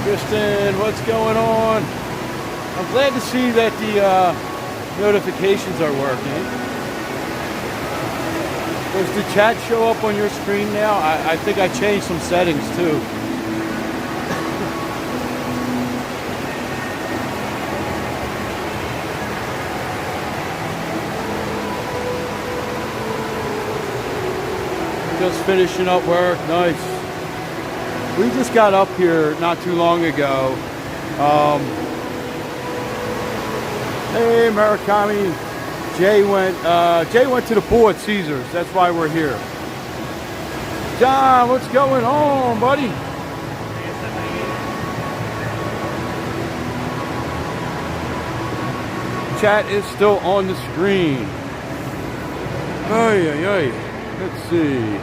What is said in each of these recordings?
Kristen, what's going on? I'm glad to see that the notifications are working. Does the chat show up on your screen now? I think I changed some settings too. Just finishing up work, nice. We just got up here not too long ago. Hey, Murakami. Jay went to the pool at Caesars. That's why we're here. John, what's going on, buddy? Chat is still on the screen. Ay, ay, ay. Let's see.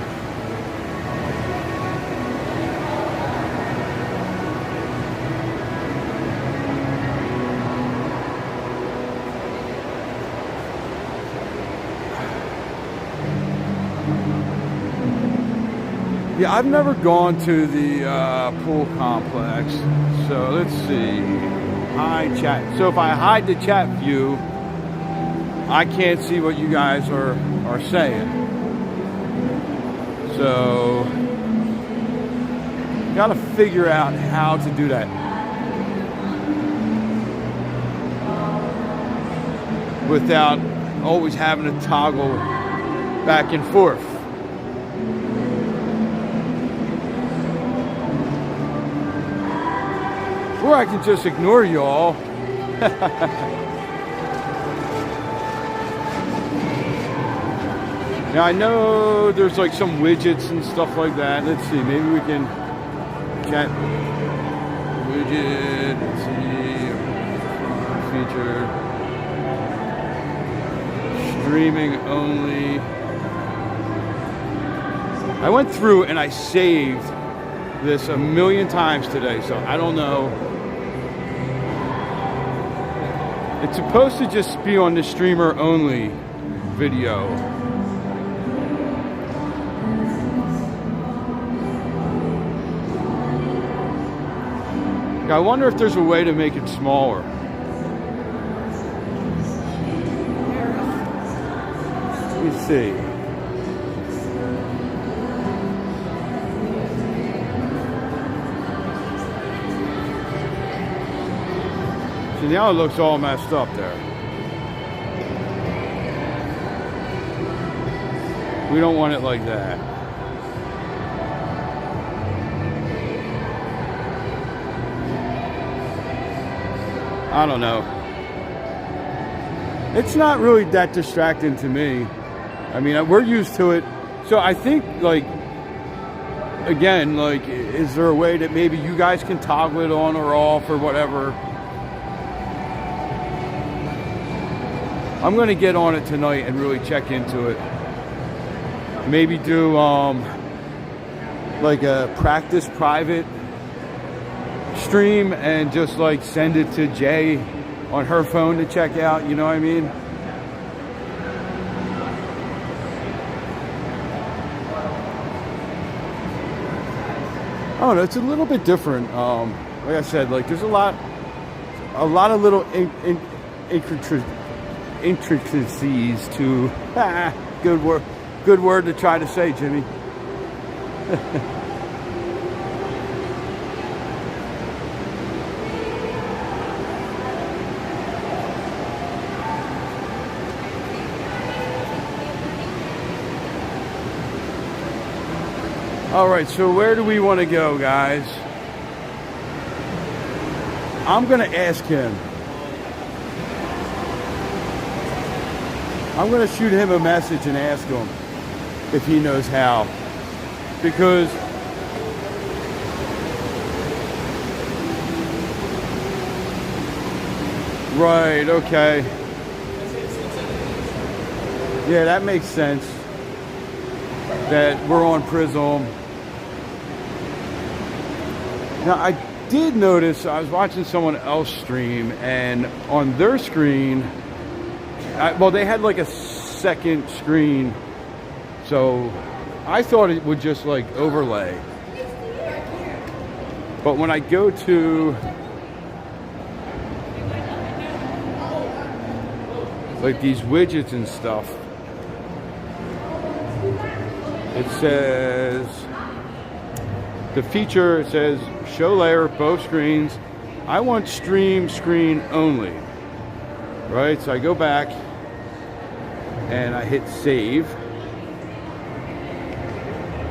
Yeah, I've never gone to the pool complex, so let's see. Hide chat. So if I hide the chat view, I can't see what you guys are saying. So, gotta figure out how to do that without always having to toggle back and forth. Or I can just ignore y'all. Now I know there's like some widgets and stuff like that. Let's see, maybe we can chat widget. Let's see, feature streaming only. I went through and I saved this a million times today, so I don't know. It's supposed to just be on the streamer only video. I wonder if there's a way to make it smaller. Let me see. See, now it looks all messed up there. We don't want it like that. I don't know. It's not really that distracting to me. I mean, we're used to it. So I think, like, again, like, is there a way that maybe you guys can toggle it on or off or whatever? I'm going to get on it tonight and really check into it. Maybe do, like, a practice private stream and just like send it to Jay on her phone to check out, you know what I mean? Oh no, it's a little bit different. Like I said, like there's a lot of little intricacies to good word to try to say, Jimmy. All right, so where do we want to go, guys? I'm going to ask him. I'm going to shoot him a message and ask him if he knows how. Because right, okay. Yeah, that makes sense. That we're on Prism. Now, I did notice, I was watching someone else stream, and on their screen, well, they had like a second screen, so I thought it would just like overlay. But when I go to like these widgets and stuff, it says the feature, it says show layer both screens. I want stream screen only. Right, so I go back and I hit save.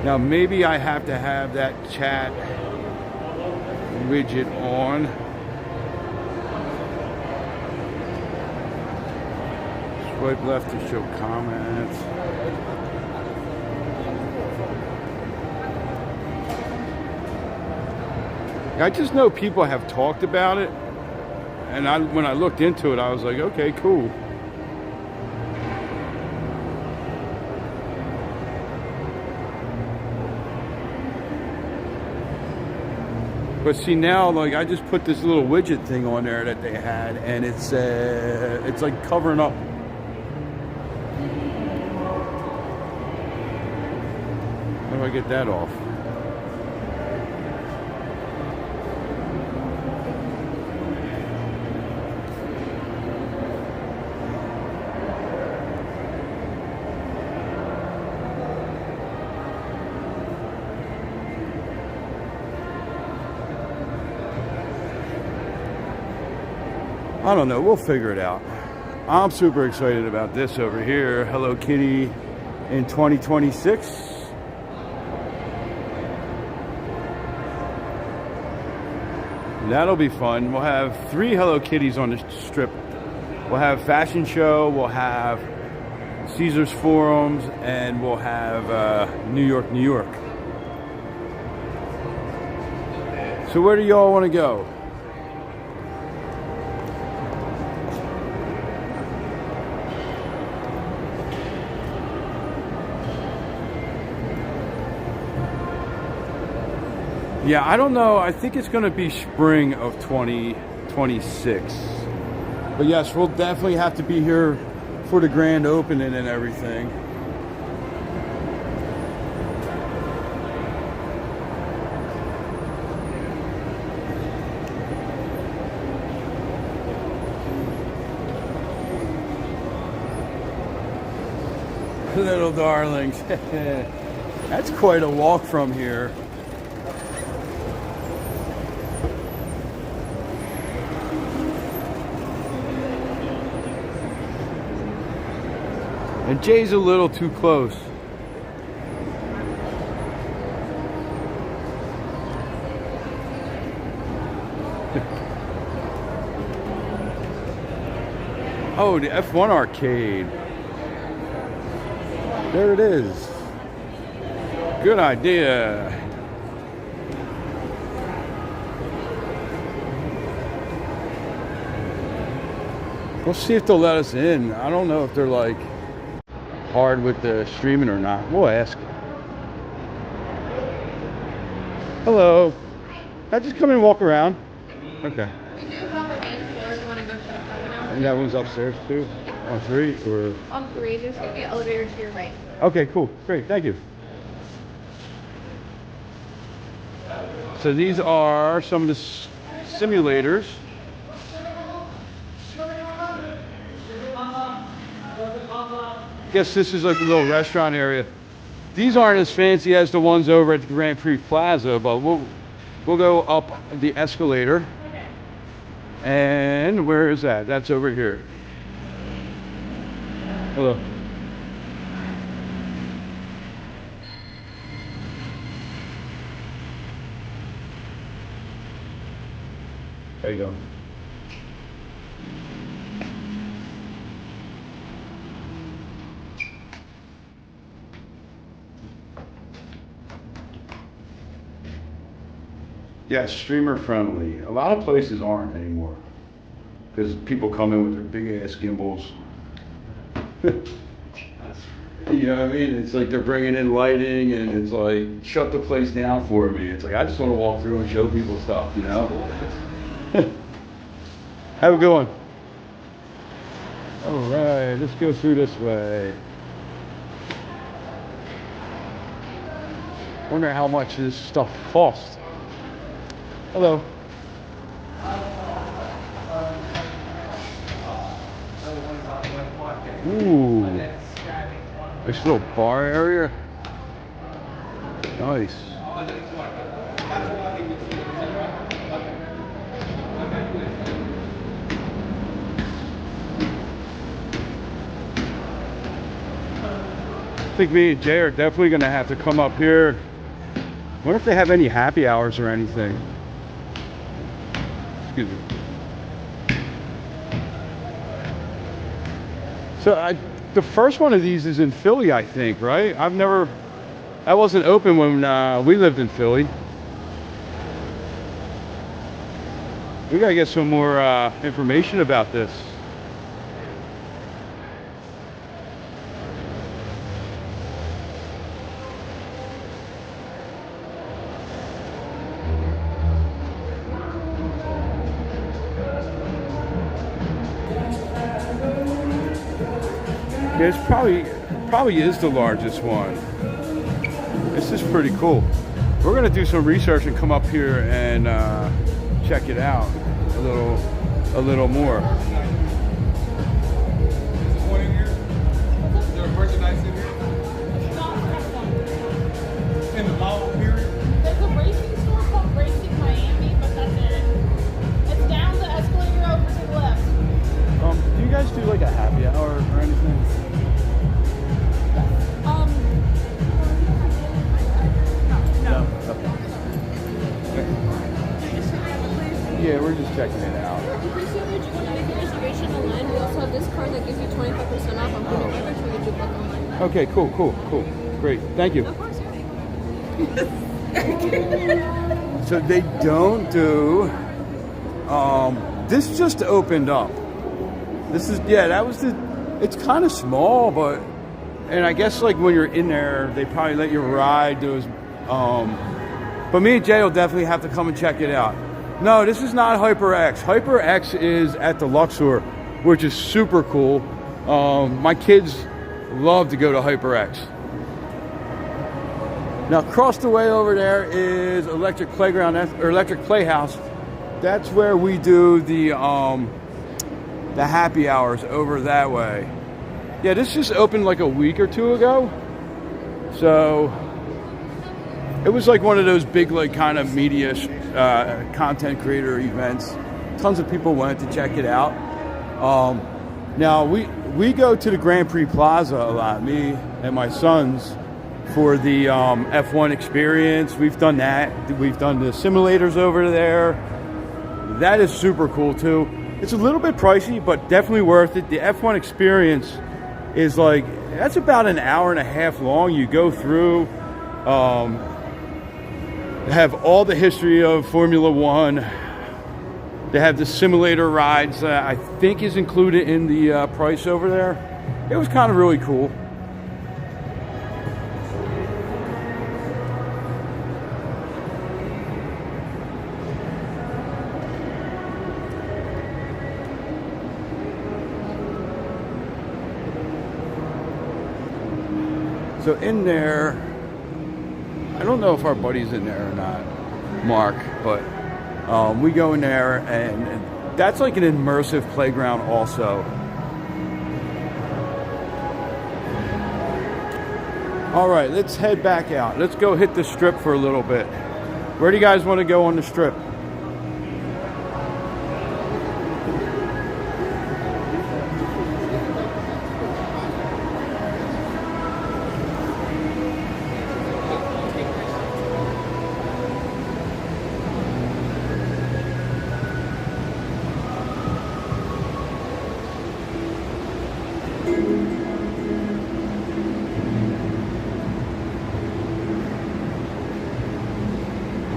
Now maybe I have to have that chat widget on. Swipe left to show comments. I just know people have talked about it, and when I looked into it, I was like, okay, cool. But see now, like I just put this little widget thing on there that they had, and it's like covering up. How do I get that off? I don't know, we'll figure it out. I'm super excited about this over here. Hello Kitty in 2026. That'll be fun. We'll have 3 Hello Kitties on the strip. We'll have fashion show, we'll have Caesar's Forums, and we'll have New York, New York. So where do y'all want to go? Yeah, I don't know. I think it's going to be spring of 2026. But yes, we'll definitely have to be here for the grand opening and everything. Little darlings. That's quite a walk from here. And Jay's a little too close. Oh, the F1 arcade. There it is. Good idea. We'll see if they'll let us in. I don't know if they're like hard with the streaming or not. We'll ask. Hello. I just come in and walk around. Okay. And that one's upstairs too? On 3 or? On 3, there's going to be an elevator to your right. Okay, cool. Great, thank you. So these are some of the simulators. Guess this is like a little restaurant area. These aren't as fancy as the ones over at the Grand Prix Plaza, but we'll go up the escalator. And where is that? That's over here. Hello. There you go. Yeah, streamer friendly. A lot of places aren't anymore because people come in with their big ass gimbals. You know what I mean? It's like they're bringing in lighting and it's like, shut the place down for me. It's like, I just want to walk through and show people stuff, you know? Have a good one. All right, let's go through this way. Wonder how much this stuff costs. Hello. Ooh. Nice little bar area. Nice. I think me and Jay are definitely gonna have to come up here. I wonder if they have any happy hours or anything. Excuse me. So the first one of these is in Philly, I think, right? That wasn't open when we lived in Philly. We gotta get some more information about this. Yeah, it's probably is the largest one. This is pretty cool. We're gonna do some research and come up here and check it out a little more. Is there merchandise in here? In the mall period? There's a racing store called Racing Miami, but that's it. It's down the escalator over to the left. Do you guys do like a happy hour or anything? No. Okay. Yeah, we're just checking it out. If you want to make a reservation online, we also have this card that gives you 25% off on food and beverage when you do book online. Okay, cool. Great, thank you. Of course. So they don't do, this just opened up. This is, it's kind of small, and I guess like when you're in there, they probably let you ride those, but me and Jay will definitely have to come and check it out. No, this is not HyperX. HyperX is at the Luxor, which is super cool. My kids love to go to HyperX. Now, across the way over there is Electric Playground or Electric Playhouse. That's where we do the happy hours over that way. Yeah, this just opened like a week or two ago. So it was like one of those big, like kind of media content creator events. Tons of people went to check it out. Now we go to the Grand Prix Plaza a lot, me and my sons, for the F1 experience. We've done that. We've done the simulators over there. That is super cool too. It's a little bit pricey, but definitely worth it. The F1 experience is like, that's about an hour and a half long. You go through, they have all the history of Formula One. They have the simulator rides that I think is included in the price over there. It was kind of really cool. So in there, I don't know if our buddy's in there or not, Mark, but we go in there and that's like an immersive playground also. All right, let's head back out. Let's go hit the strip for a little bit. Where do you guys want to go on the strip?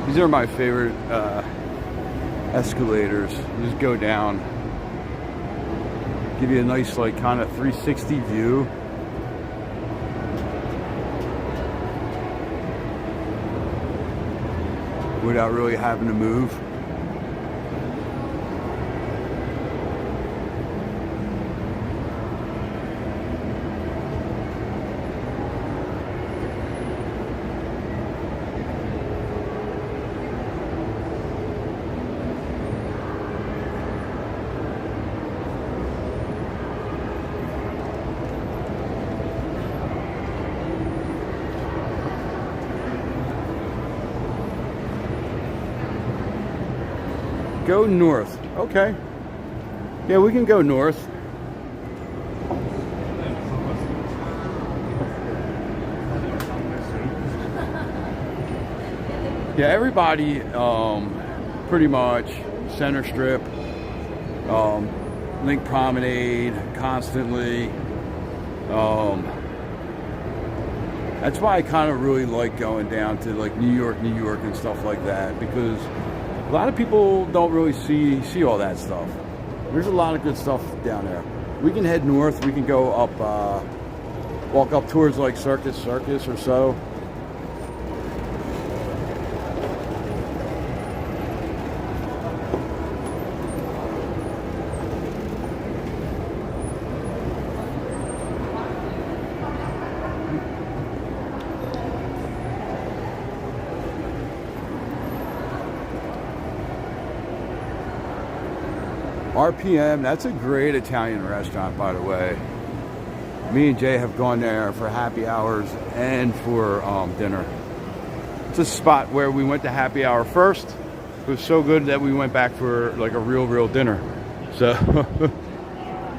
These are my favorite escalators. You just go down, give you a nice like kind of 360 view. Without really having to move. Go north. Okay. Yeah, we can go north. Yeah, everybody pretty much Center Strip, Link Promenade, constantly. That's why I kind of really like going down to like New York and stuff like that, because a lot of people don't really see all that stuff. There's a lot of good stuff down there. We can head north. We can go up, walk up towards like Circus or so. RPM, that's a great Italian restaurant, by the way. Me and Jay have gone there for happy hours and for dinner. It's a spot where we went to happy hour first. It was so good that we went back for like a real dinner. So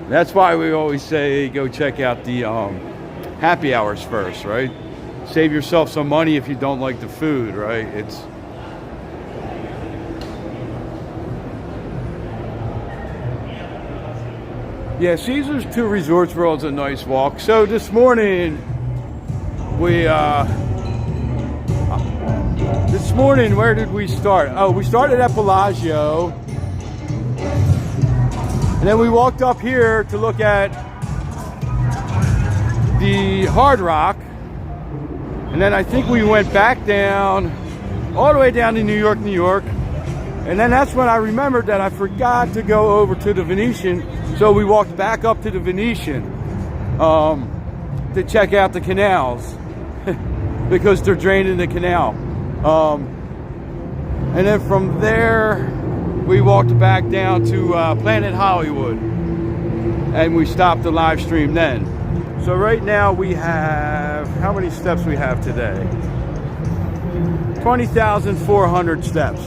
that's why we always say go check out the happy hours first, right? Save yourself some money if you don't like the food, right? Yeah, Caesars to Resorts World's a nice walk. So this morning, where did we start? Oh, we started at Bellagio. And then we walked up here to look at the Hard Rock. And then I think we went back down, all the way down to New York. And then that's when I remembered that I forgot to go over to the Venetian. So we walked back up to the Venetian to check out the canals because they're draining the canal. And then from there, we walked back down to Planet Hollywood and we stopped the live stream then. So right now we have, how many steps we have today? 20,400 steps.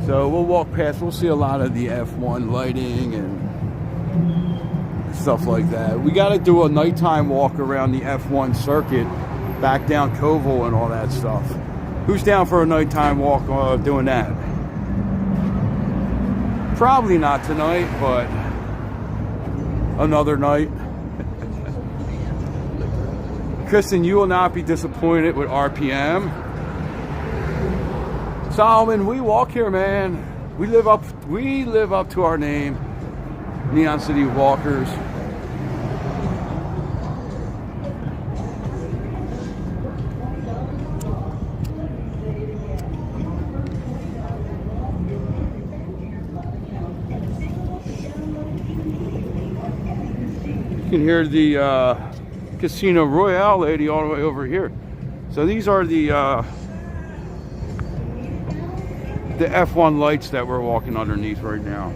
So we'll walk past, we'll see a lot of the F1 lighting and stuff like that. We got to do a nighttime walk around the F1 circuit, back down Koval and all that stuff. Who's down for a nighttime walk doing that? Probably not tonight, but another night. Kristen, you will not be disappointed with RPM. Solomon, we walk here, man. We live up to our name, NeonCityWalkers. You can hear the Casino Royale lady all the way over here. So these are the F1 lights that we're walking underneath right now.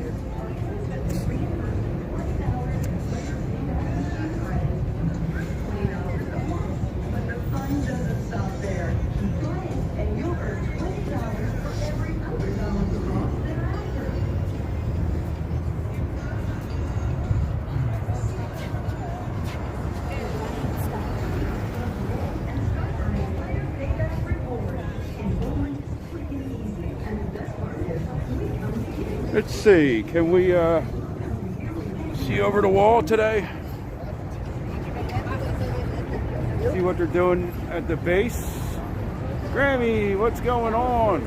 Let's see, can we see over the wall today? See what they're doing at the base? Grammy, what's going on?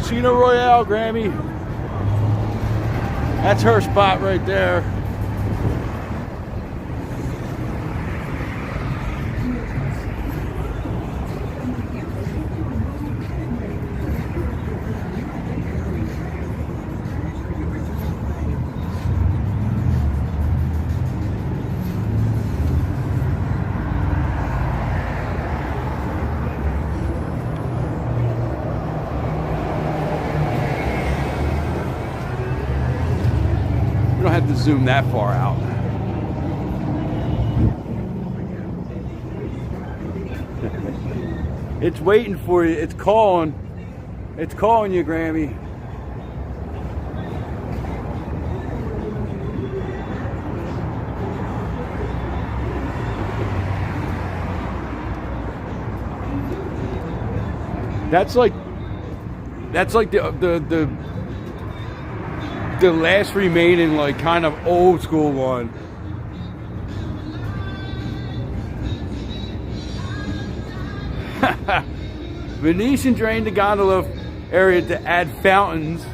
Casino Royale, Grammy. That's her spot right there. You don't have to zoom that far out. It's waiting for you. It's calling. It's calling you, Grammy. That's like the last remaining, like, kind of old school one. Venetian drained the gondola area to add fountains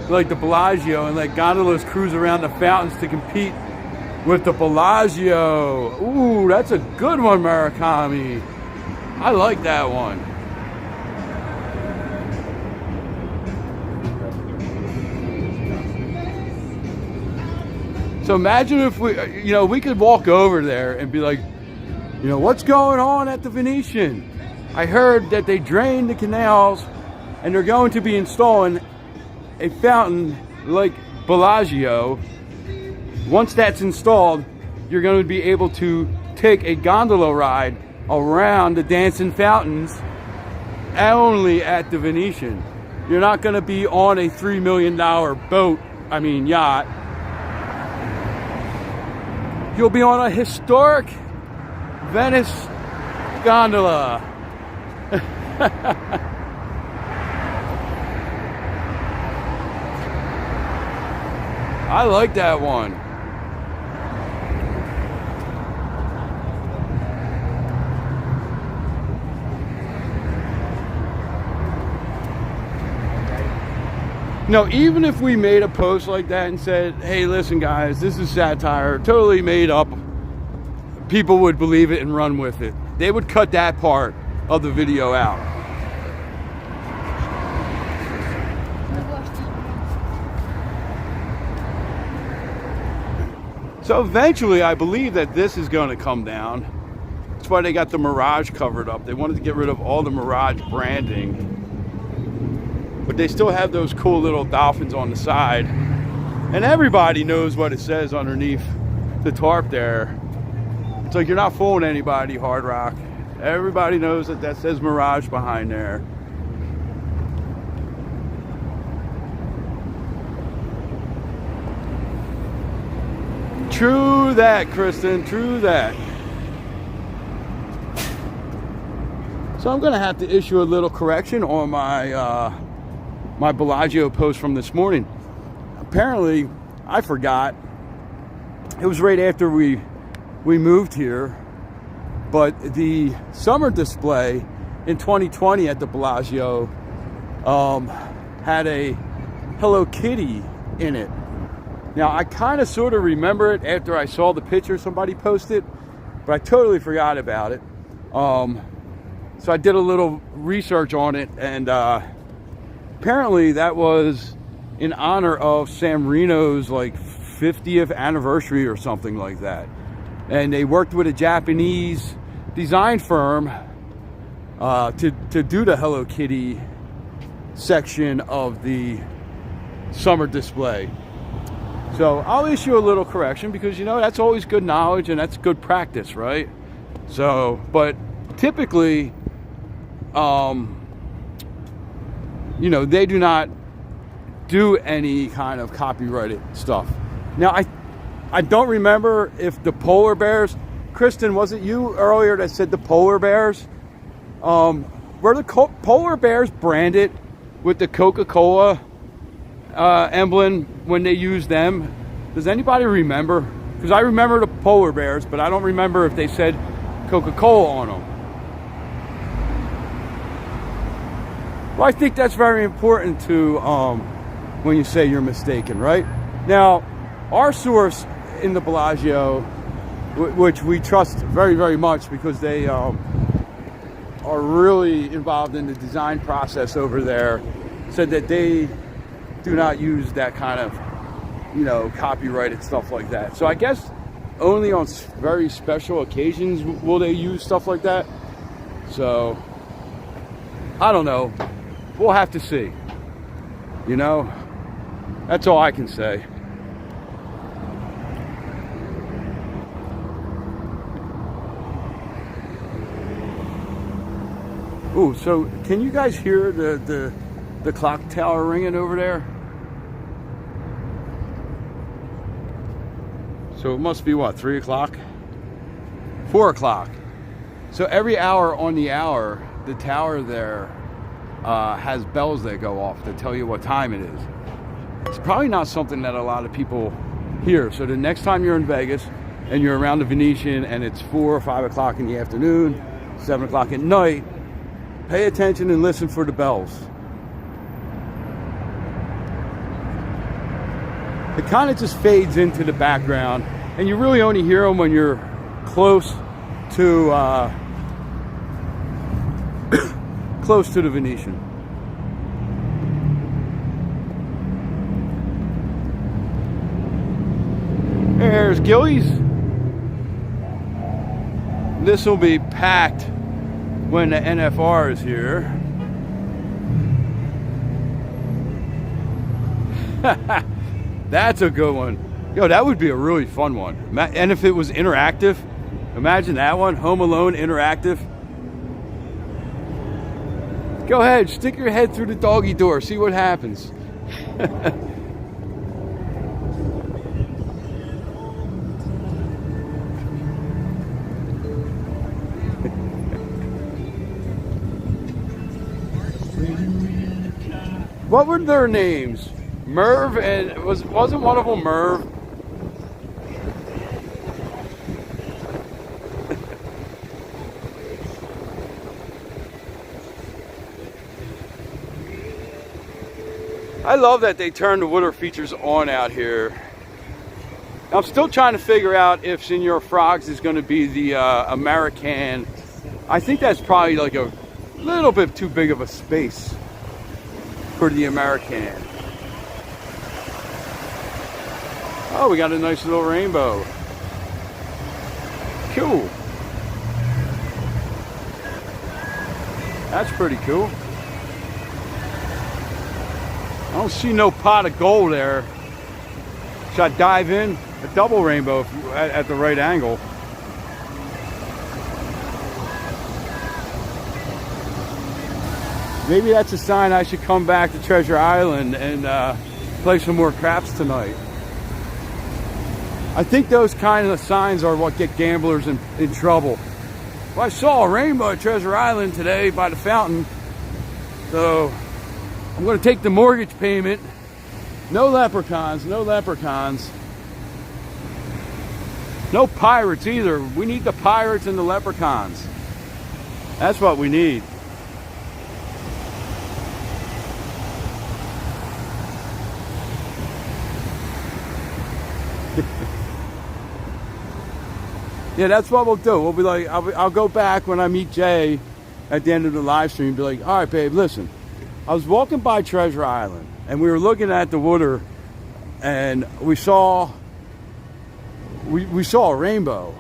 like the Bellagio and let gondolas cruise around the fountains to compete with the Bellagio. Ooh, that's a good one, Murakami. I like that one. So imagine if we could walk over there and be like, what's going on at the Venetian? I heard that they drained the canals and they're going to be installing a fountain like Bellagio. Once that's installed, you're going to be able to take a gondola ride around the dancing fountains only at the Venetian. You're not going to be on a $3 million yacht. You'll be on a historic Venice gondola. I like that one. No, even if we made a post like that and said, hey, listen guys, this is satire, totally made up, people would believe it and run with it. They would cut that part of the video out. So eventually I believe that this is going to come down. That's why they got the Mirage covered up. They wanted to get rid of all the Mirage branding. But they still have those cool little dolphins on the side. And everybody knows what it says underneath the tarp there. It's like you're not fooling anybody, Hard Rock. Everybody knows that says Mirage behind there. True that, Kristen, true that. So I'm going to have to issue a little correction on my my Bellagio post from this morning. Apparently, I forgot. It was right after we moved here, but the summer display in 2020 at the Bellagio had a Hello Kitty in it. Now, I kind of sort of remember it after I saw the picture somebody posted, but I totally forgot about it. So I did a little research on it, and apparently that was in honor of San Marino's like 50th anniversary or something like that. And they worked with a Japanese design firm to do the Hello Kitty section of the summer display. So I'll issue a little correction because, that's always good knowledge and that's good practice, right? So, but typically, they do not do any kind of copyrighted stuff. Now, I don't remember if the polar bears, Kristen, was it you earlier that said the polar bears? Were the polar bears branded with the Coca-Cola emblem when they used them? Does anybody remember? Because I remember the polar bears, but I don't remember if they said Coca-Cola on them. Well, I think that's very important to when you say you're mistaken, right? Now, our source in the Bellagio, which we trust very, very much because they are really involved in the design process over there, said that they do not use that kind of, you know, copyrighted stuff like that. So I guess only on very special occasions will they use stuff like that. So I don't know. We'll have to see. You know, that's all I can say. Ooh, so can you guys hear the clock tower ringing over there? So it must be what, 3 o'clock? 4 o'clock. So every hour on the hour, the tower there has bells that go off to tell you what time it is. It's probably not something that a lot of people hear. So the next time you're in Vegas and you're around the Venetian and it's 4 or 5 o'clock in the afternoon, 7 o'clock at night, pay attention and listen for the bells. It kind of just fades into the background, and you really only hear them when you're close to close to the Venetian. There's Gillies. This will be packed when the NFR is here. That's a good one. Yo, that would be a really fun one. And if it was interactive, imagine that one, Home Alone interactive. Go ahead, stick your head through the doggy door, see what happens. What were their names? Merv and wasn't one of them Merv? I love that they turned the water features on out here. I'm still trying to figure out if Senor Frogs is going to be the American. I think that's probably like a little bit too big of a space for the American. Oh, we got a nice little rainbow. Cool. That's pretty cool. I don't see no pot of gold there. Should I dive in? A double rainbow at the right angle. Maybe that's a sign I should come back to Treasure Island and play some more craps tonight. I think those kind of signs are what get gamblers in trouble. Well, I saw a rainbow at Treasure Island today by the fountain, so I'm going to take the mortgage payment. No leprechauns, no leprechauns. No pirates either. We need the pirates and the leprechauns. That's what we need. Yeah, that's what we'll do. We'll be like, I'll go back when I meet Jay at the end of the live stream and be like, all right, babe, listen. I was walking by Treasure Island and we were looking at the water and we saw a rainbow.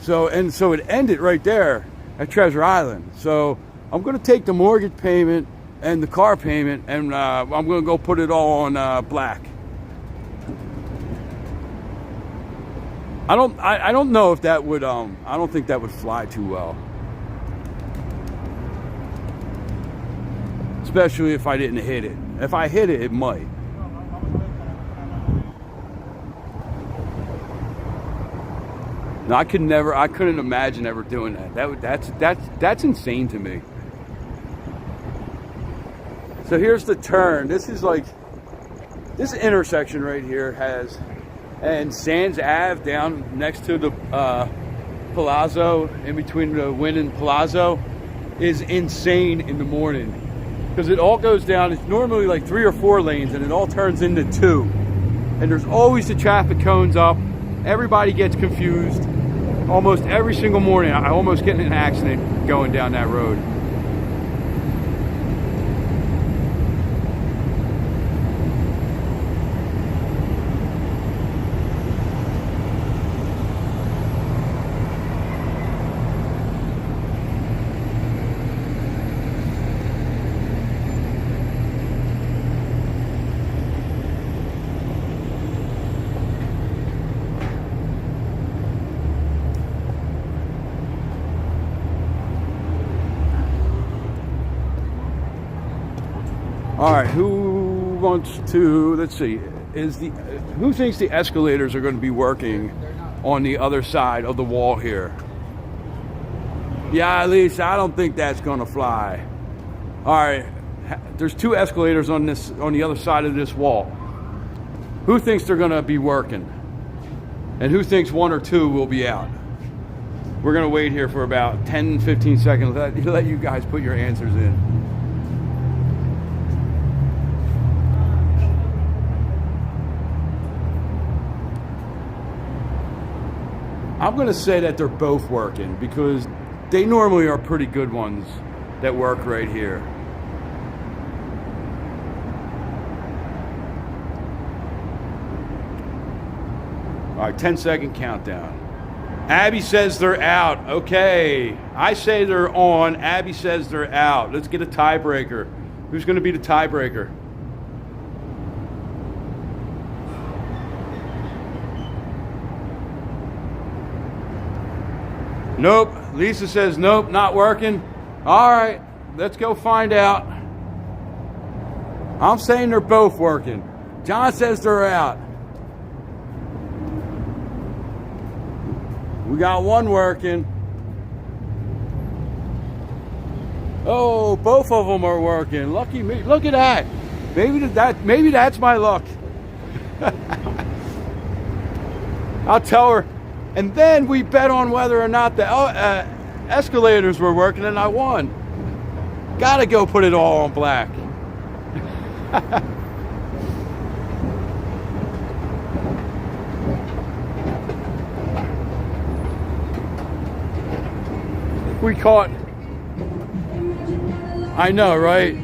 So it ended right there at Treasure Island. So I'm going to take the mortgage payment and the car payment and I'm going to go put it all on black. I don't know if that would I don't think that would fly too well. Especially if I didn't hit it. If I hit it, it might. No, I couldn't imagine ever doing that. That's insane to me. So here's the turn. This is like this intersection right here has, and Sands Ave down next to the Palazzo, in between the Wynn and Palazzo, is insane in the morning. because it all goes down. It's normally like 3 or 4 lanes, and it all turns into 2. And there's always the traffic cones up. Everybody gets confused. Almost every single morning, I almost get in an accident going down that road. All right, who wants to, let's see, who thinks the escalators are going to be working on the other side of the wall here? Yeah, Lisa, I don't think that's going to fly. All right, there's 2 escalators on the other side of this wall. Who thinks they're going to be working? And who thinks 1 or 2 will be out? We're going to wait here for about 10, 15 seconds. Let you guys put your answers in. I'm going to say that they're both working because they normally are pretty good ones that work right here. All right, 10-second countdown. Abby says they're out. Okay. I say they're on. Abby says they're out. Let's get a tiebreaker. Who's going to be the tiebreaker? Nope. Lisa says nope, not working. All right, let's go find out. I'm saying they're both working. John says they're out. We got one working. Oh, both of them are working. Lucky me. Look at that. Maybe that's my luck. I'll tell her. And then we bet on whether or not the escalators were working, and I won. Gotta go put it all on black. We caught. I know, right?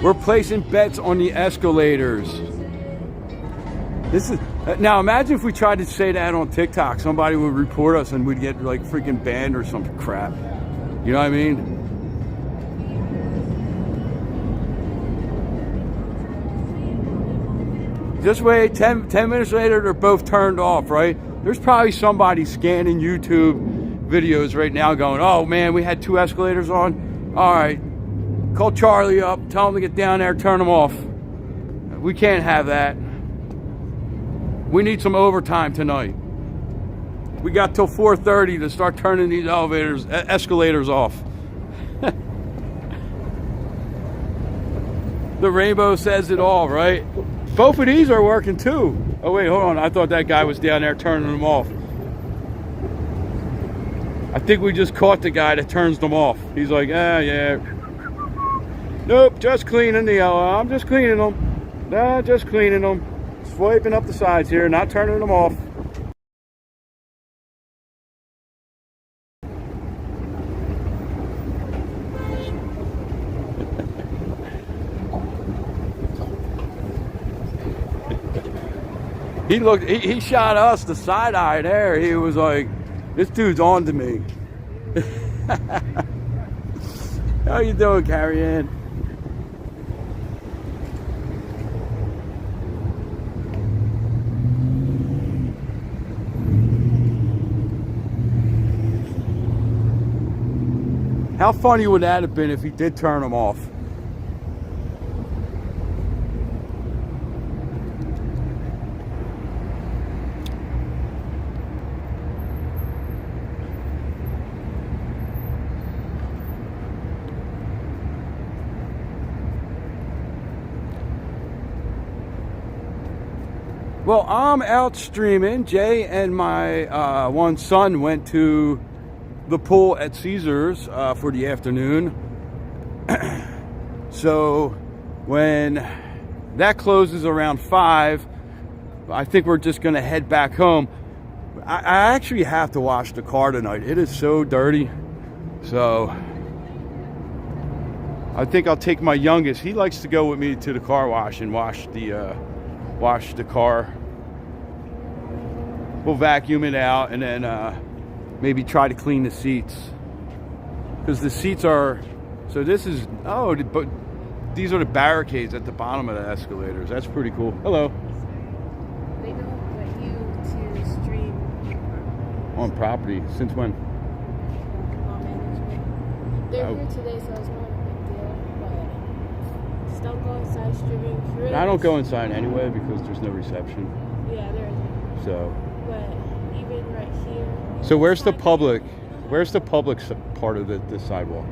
We're placing bets on the escalators. This is now. Imagine if we tried to say that on TikTok, somebody would report us and we'd get like freaking banned or some crap. You know what I mean? Just wait. 10 minutes later, they're both turned off. Right? There's probably somebody scanning YouTube videos right now, going, "Oh man, we had 2 escalators on. All right, call Charlie up, tell him to get down there, turn them off. We can't have that. We need some overtime tonight. We got till 4:30 to start turning these escalators off." The rainbow says it all, right? Both of these are working too. Oh wait, hold on. I thought that guy was down there turning them off. I think we just caught the guy that turns them off. He's like, yeah. Nope, just cleaning the yellow. I'm just cleaning them. Nah, just cleaning them. Swiping up the sides here, not turning them off. He shot us the side eye there. He was like, this dude's on to me. How you doing, Carrie Ann? How funny would that have been if he did turn them off? Well, I'm out streaming. Jay and my one son went to the pool at Caesars for the afternoon. So when that closes around 5, I think we're just going to head back home. I actually have to wash the car tonight. It is so dirty. So I think I'll take my youngest. He likes to go with me to the car wash and wash the car. We'll vacuum it out and then maybe try to clean the seats. Because the seats are, so this is, oh, but these are the barricades at the bottom of the escalators. That's pretty cool. Hello. They don't want you to stream On property. Since when? while management. They're here today, so it's not a big deal. But just don't go inside streaming. Really I don't go inside anyway because there's no reception. Yeah, there isn't. So. But even right here. So where's the public? Where's the public part of the sidewalk?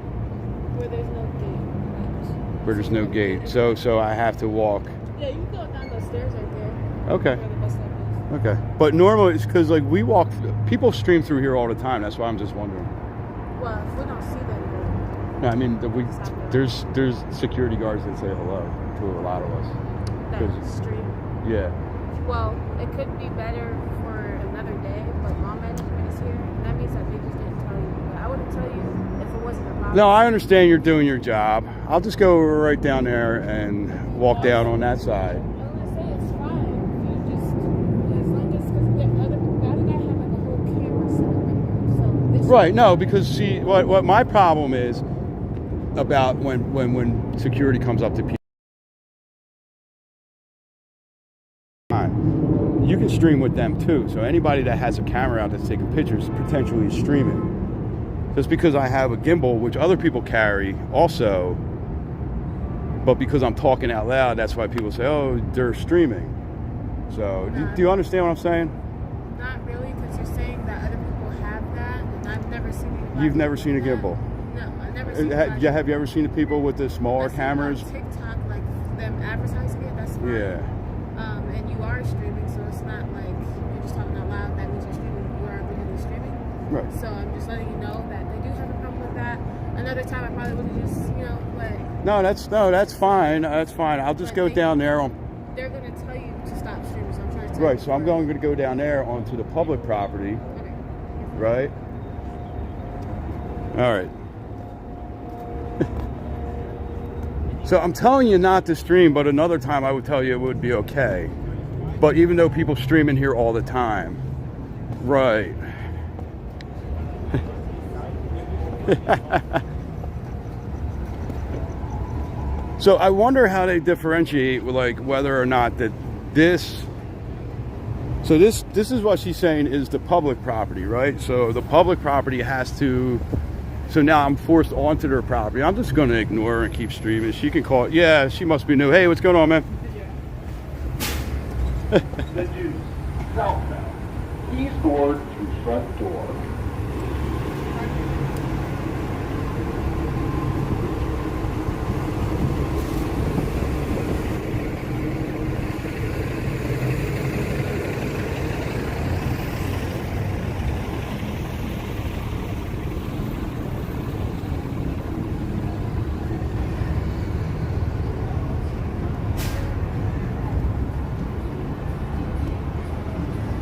Where there's no gate. Where there's no gate. So I have to walk. Yeah, you can go down those stairs right there. Okay. Where the bus stop is. Okay. But normally it's because like we walk. People stream through here all the time. That's why I'm just wondering. Well, if we don't see them, No, I mean there's security guards that say hello to a lot of us. that stream. Yeah. Well, it could be better for another day, but mom management is here. And that means that they just didn't tell you. But I wouldn't tell you if it wasn't a mom. No, I understand you're doing your job. I'll just go right down there and walk down on that side. I was gonna say it's fine. You just, as long as, because the other guy had like a whole camera set up right here. So this Right. No, because see, what my problem is about when security comes up to people. You can stream with them too. So anybody that has a camera out that's taking pictures potentially is streaming. Just because I have a gimbal, which other people carry also, but because I'm talking out loud, that's why people say, "Oh, they're streaming." So do you understand what I'm saying? Not really, because you're saying that other people have that, and I've never seen anybody. You've never seen a that. gimbal. No, I've never seen. Have you ever seen the people with the smaller I've seen cameras? on TikTok, like them advertising it. That's fine. Yeah. And you are streaming, so it's not like you're just talking out loud. That means you're streaming. You are literally streaming. Right. So I'm just letting you know that they do have a problem with that. Another time, I probably would have just, but No, that's fine. That's fine. I'll just go down there on. they're gonna tell you to stop streaming. So I'm trying to tell Right. you So I'm going to go down there onto the public property. Okay. Right. All right. So I'm telling you not to stream, but another time I would tell you it would be okay. But even though people stream in here all the time. Right. So I wonder how they differentiate like whether or not that this. So this is what she's saying is the public property, right? So the public property has to. So now I'm forced onto their property. I'm just going to ignore her and keep streaming. She can call it. Yeah, she must be new. Hey, what's going on, man? Then use southbound, eastward to front door.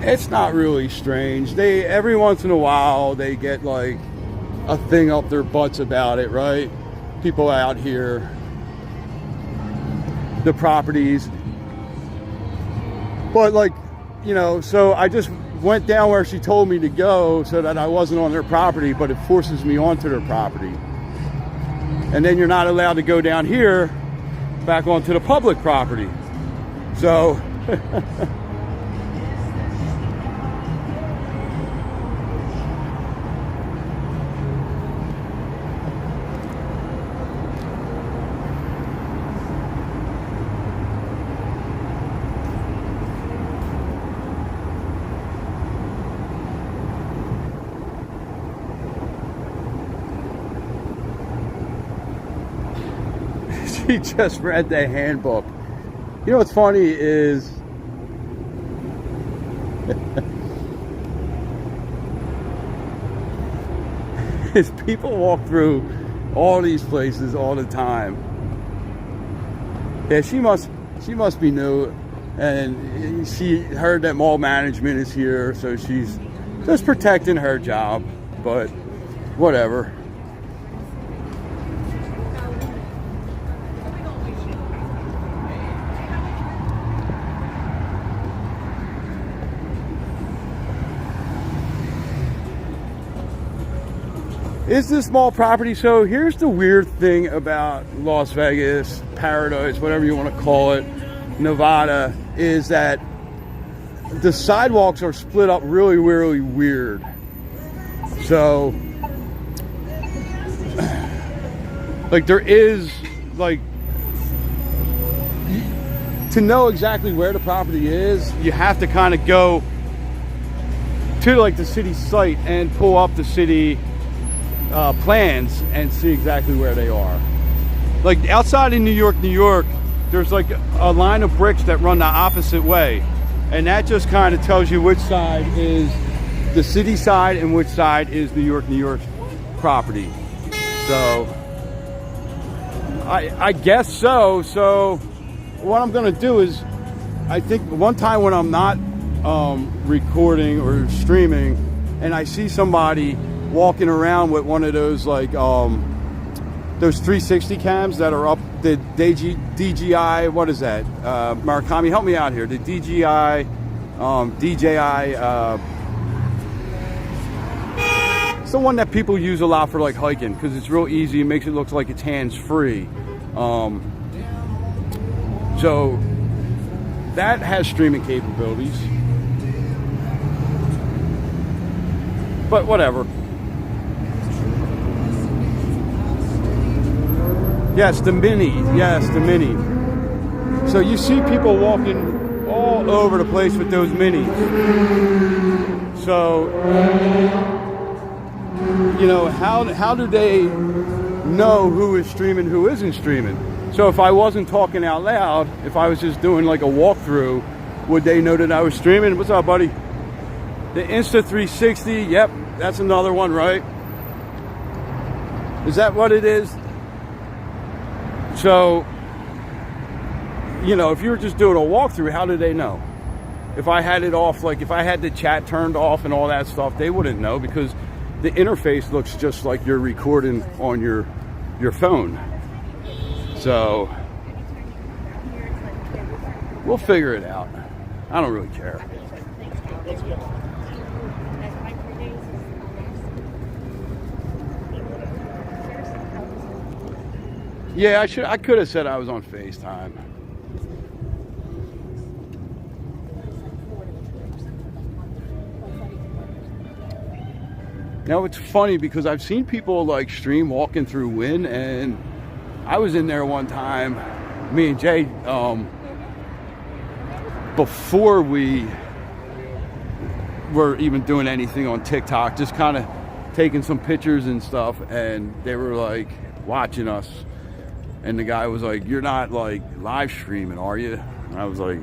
It's not really strange. They every once in a while they get like a thing up their butts about it, right? People out here, the properties. But like, so I just went down where she told me to go so that I wasn't on their property, but it forces me onto their property. And then you're not allowed to go down here back onto the public property. So she just read the handbook. You know what's funny is is people walk through all these places all the time. Yeah, she must be new, and she heard that mall management is here, so she's just protecting her job, but whatever. Is this small property? So here's the weird thing about Las Vegas, Paradise, whatever you want to call it, Nevada, is that the sidewalks are split up really, really weird. So, like, there is, like, to know exactly where the property is, you have to kind of go to, like, the city site and pull up the city plans and see exactly where they are. Like outside in New York, there's like a line of bricks that run the opposite way, and that just kind of tells you which side is the city side and which side is New York's property. So I guess so. So what I'm gonna do is, I think one time when I'm not recording or streaming and I see somebody walking around with one of those, like, those 360 cams that are up, the DJI, what is that? Murakami, help me out here. The DJI, it's the one that people use a lot for, like, hiking, because it's real easy. It makes it look like it's hands-free. So that has streaming capabilities. But whatever. Yes, the Mini. Yes, the Mini. So you see people walking all over the place with those Minis. So, you know, how do they know who is streaming, who isn't streaming? So if I wasn't talking out loud, if I was just doing like a walkthrough, would they know that I was streaming? What's up, buddy? The Insta 360, yep, that's another one, right? Is that what it is? So, you know, if you were just doing a walkthrough, how do they know? If I had it off, like if I had the chat turned off and all that stuff, they wouldn't know, because the interface looks just like you're recording on your phone. So, we'll figure it out. I don't really care. Yeah, I could have said I was on FaceTime. Now it's funny because I've seen people like stream walking through Wynn, and I was in there one time, me and Jay, before we were even doing anything on TikTok, just kind of taking some pictures and stuff, and they were like watching us. And the guy was like, "You're not like live streaming, are you?" And I was like,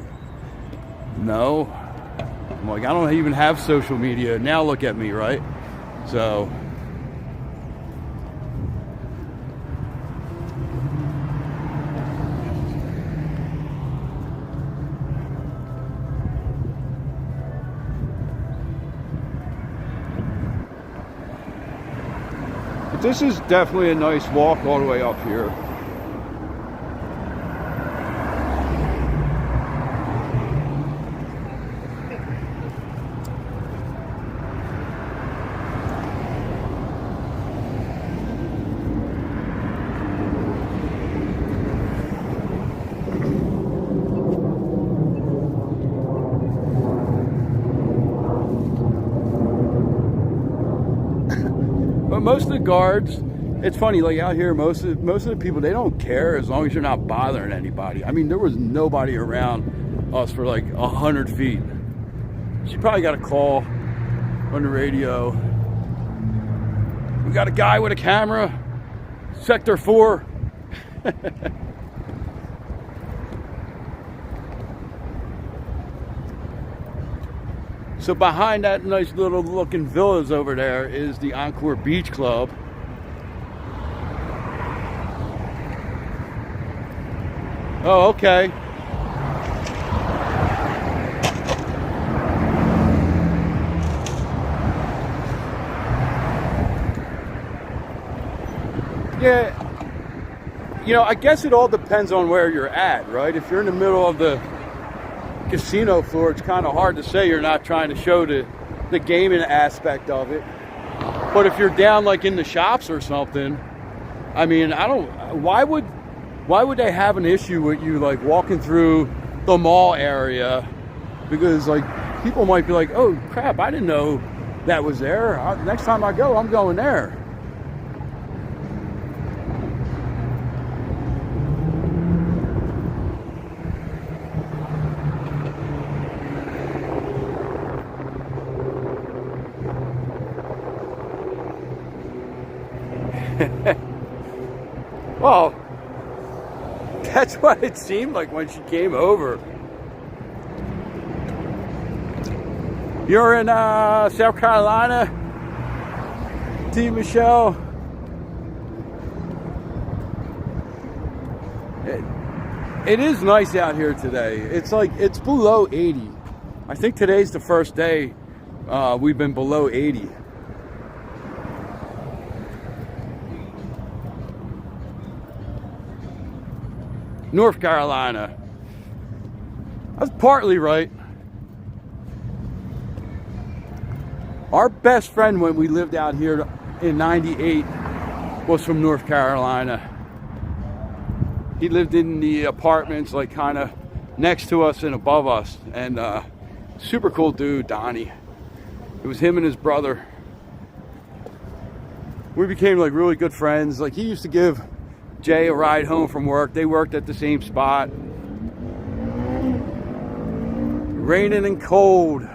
"No." I'm like, "I don't even have social media. Now look at me, right?" So, but this is definitely a nice walk all the way up here. Most of the guards, it's funny, like out here, most of the people, they don't care as long as you're not bothering anybody. I mean, there was nobody around us for like 100 feet. She probably got a call on the radio. We got a guy with a camera, Sector 4. So behind that nice little looking villas over there is the Encore Beach Club. Oh, okay. Yeah. You know, I guess it all depends on where you're at, right? If you're in the middle of the casino floor, it's kind of hard to say you're not trying to show the gaming aspect of it. But if you're down like in the shops or something, I mean, why would they have an issue with you like walking through the mall area? Because like people might be like, oh crap, I didn't know that was there. Next time I go, I'm going there. Well, that's what it seemed like when she came over. You're in South Carolina, T. Michelle. It is nice out here today. It's like, it's below 80. I think today's the first day we've been below 80. North Carolina. That's partly right. Our best friend when we lived out here in '98 was from North Carolina. He lived in the apartments like kind of next to us and above us. And super cool dude, Donnie. It was him and his brother. We became like really good friends. Like he used to give Jay a ride home from work. They worked at the same spot. Raining and cold.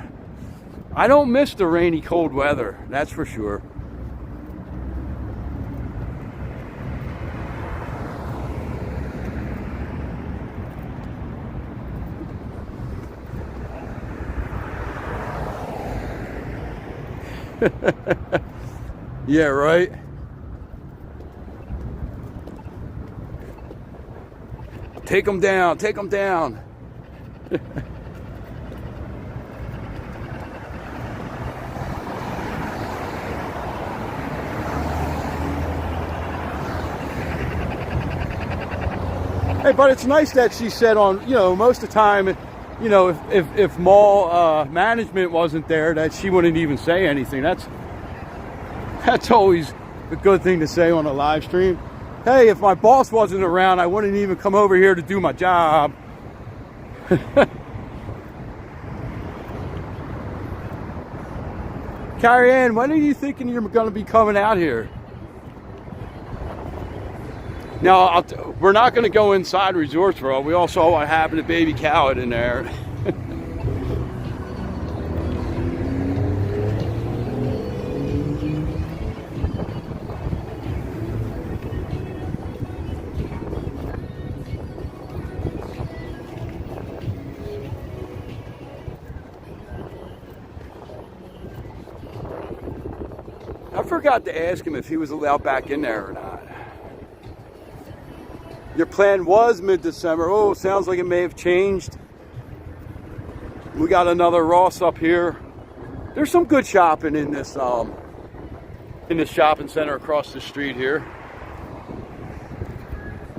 I don't miss the rainy, cold weather, that's for sure. Yeah, right? Take them down, take them down. Hey, but it's nice that she said on, you know, most of the time, you know, if mall management wasn't there, that she wouldn't even say anything. That's always a good thing to say on a live stream. Hey, if my boss wasn't around, I wouldn't even come over here to do my job. Carrie Ann, when are you thinking you're going to be coming out here? Now, we're not going to go inside Resorts World. We all saw what happened to Baby Khaled in there. I forgot to ask him if he was allowed back in there or not. Your plan was mid-December. Oh, sounds like it may have changed. We got another Ross up here. There's some good shopping in this shopping center across the street here.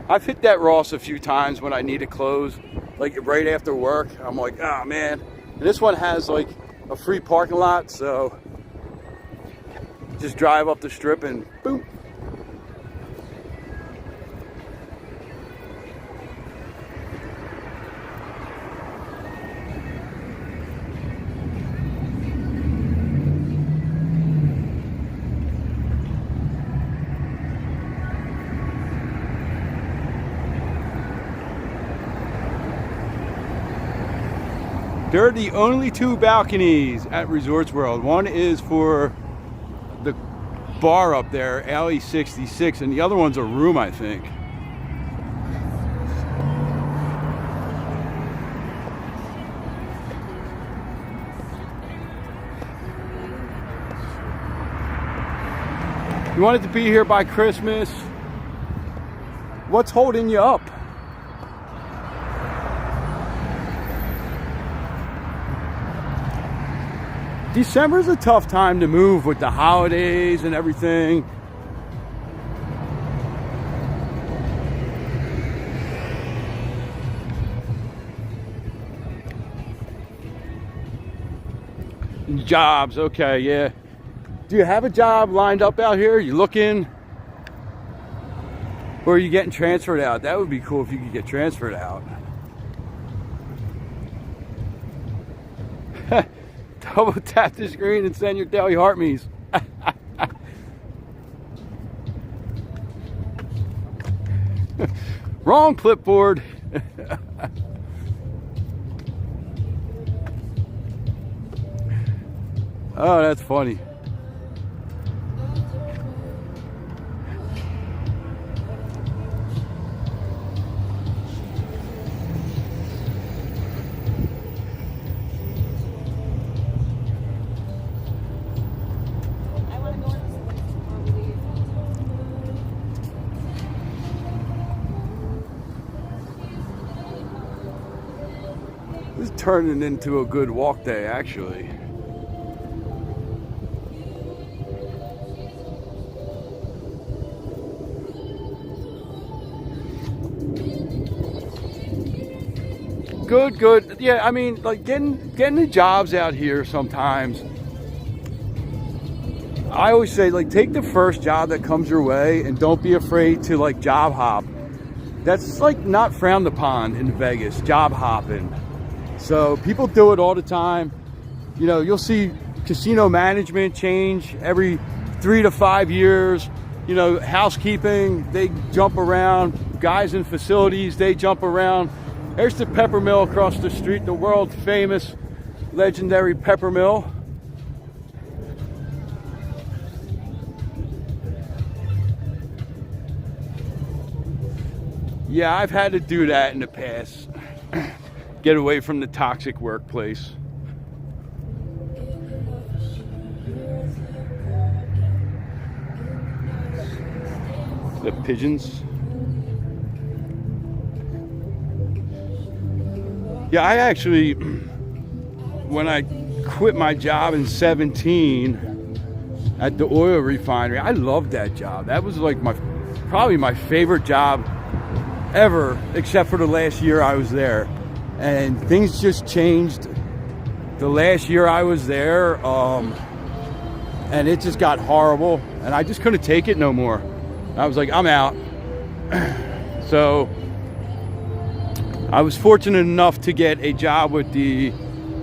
I've hit that Ross a few times when I needed clothes, like right after work. I'm like, oh man. And this one has like a free parking lot, so just drive up the strip and boom. There are the only two balconies at Resorts World. One is for the bar up there, Alley 66, and the other one's a room, I think. You wanted to be here by Christmas. What's holding you up? December's a tough time to move with the holidays and everything. Jobs, okay, yeah. Do you have a job lined up out here? Are you looking? Or are you getting transferred out? That would be cool if you could get transferred out. Double tap the screen and send your daily heart me's. Wrong clipboard. Oh, that's funny. This is turning into a good walk day, actually. Good, good. Yeah, I mean, like getting the jobs out here sometimes. I always say, like, take the first job that comes your way and don't be afraid to, like, job hop. That's, like, not frowned upon in Vegas, job hopping. So people do it all the time. You know, you'll see casino management change every 3 to 5 years. You know, housekeeping, they jump around. Guys in facilities, they jump around. There's the pepper mill across the street, the world famous, legendary pepper mill. Yeah, I've had to do that in the past. Get away from the toxic workplace. The pigeons. Yeah, I actually, when I quit my job in 17 at the oil refinery, I loved that job. That was like probably my favorite job ever, except for the last year I was there. And things just changed the last year I was there, and it just got horrible, and I just couldn't take it no more. I was like, I'm out. So I was fortunate enough to get a job with the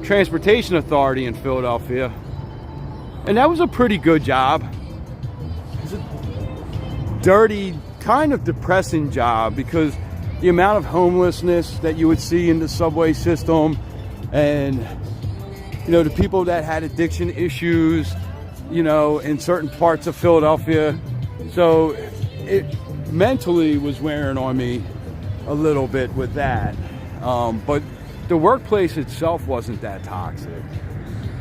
Transportation Authority in Philadelphia, and that was a pretty good job. It was a dirty, kind of depressing job because the amount of homelessness that you would see in the subway system, and you know, the people that had addiction issues, you know, in certain parts of Philadelphia. So it mentally was wearing on me a little bit with that, but the workplace itself wasn't that toxic.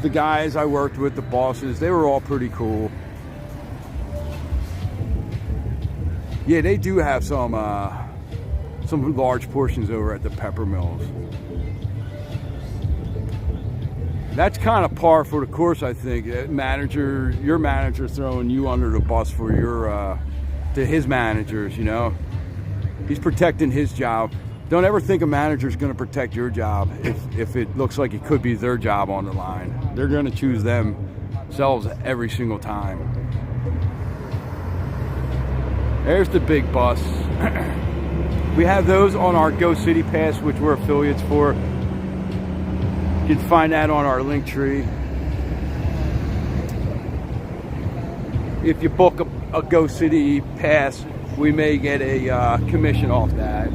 The guys I worked with, the bosses, they were all pretty cool. Yeah, they do have some large portions over at the pepper mills. That's kind of par for the course, I think. Your manager throwing you under the bus for to his managers, you know. He's protecting his job. Don't ever think a manager's going to protect your job if it looks like it could be their job on the line. They're going to choose themselves every single time. There's the big bus. We have those on our Go City Pass, which we're affiliates for. You can find that on our link tree. If you book a Go City Pass, we may get a commission off that.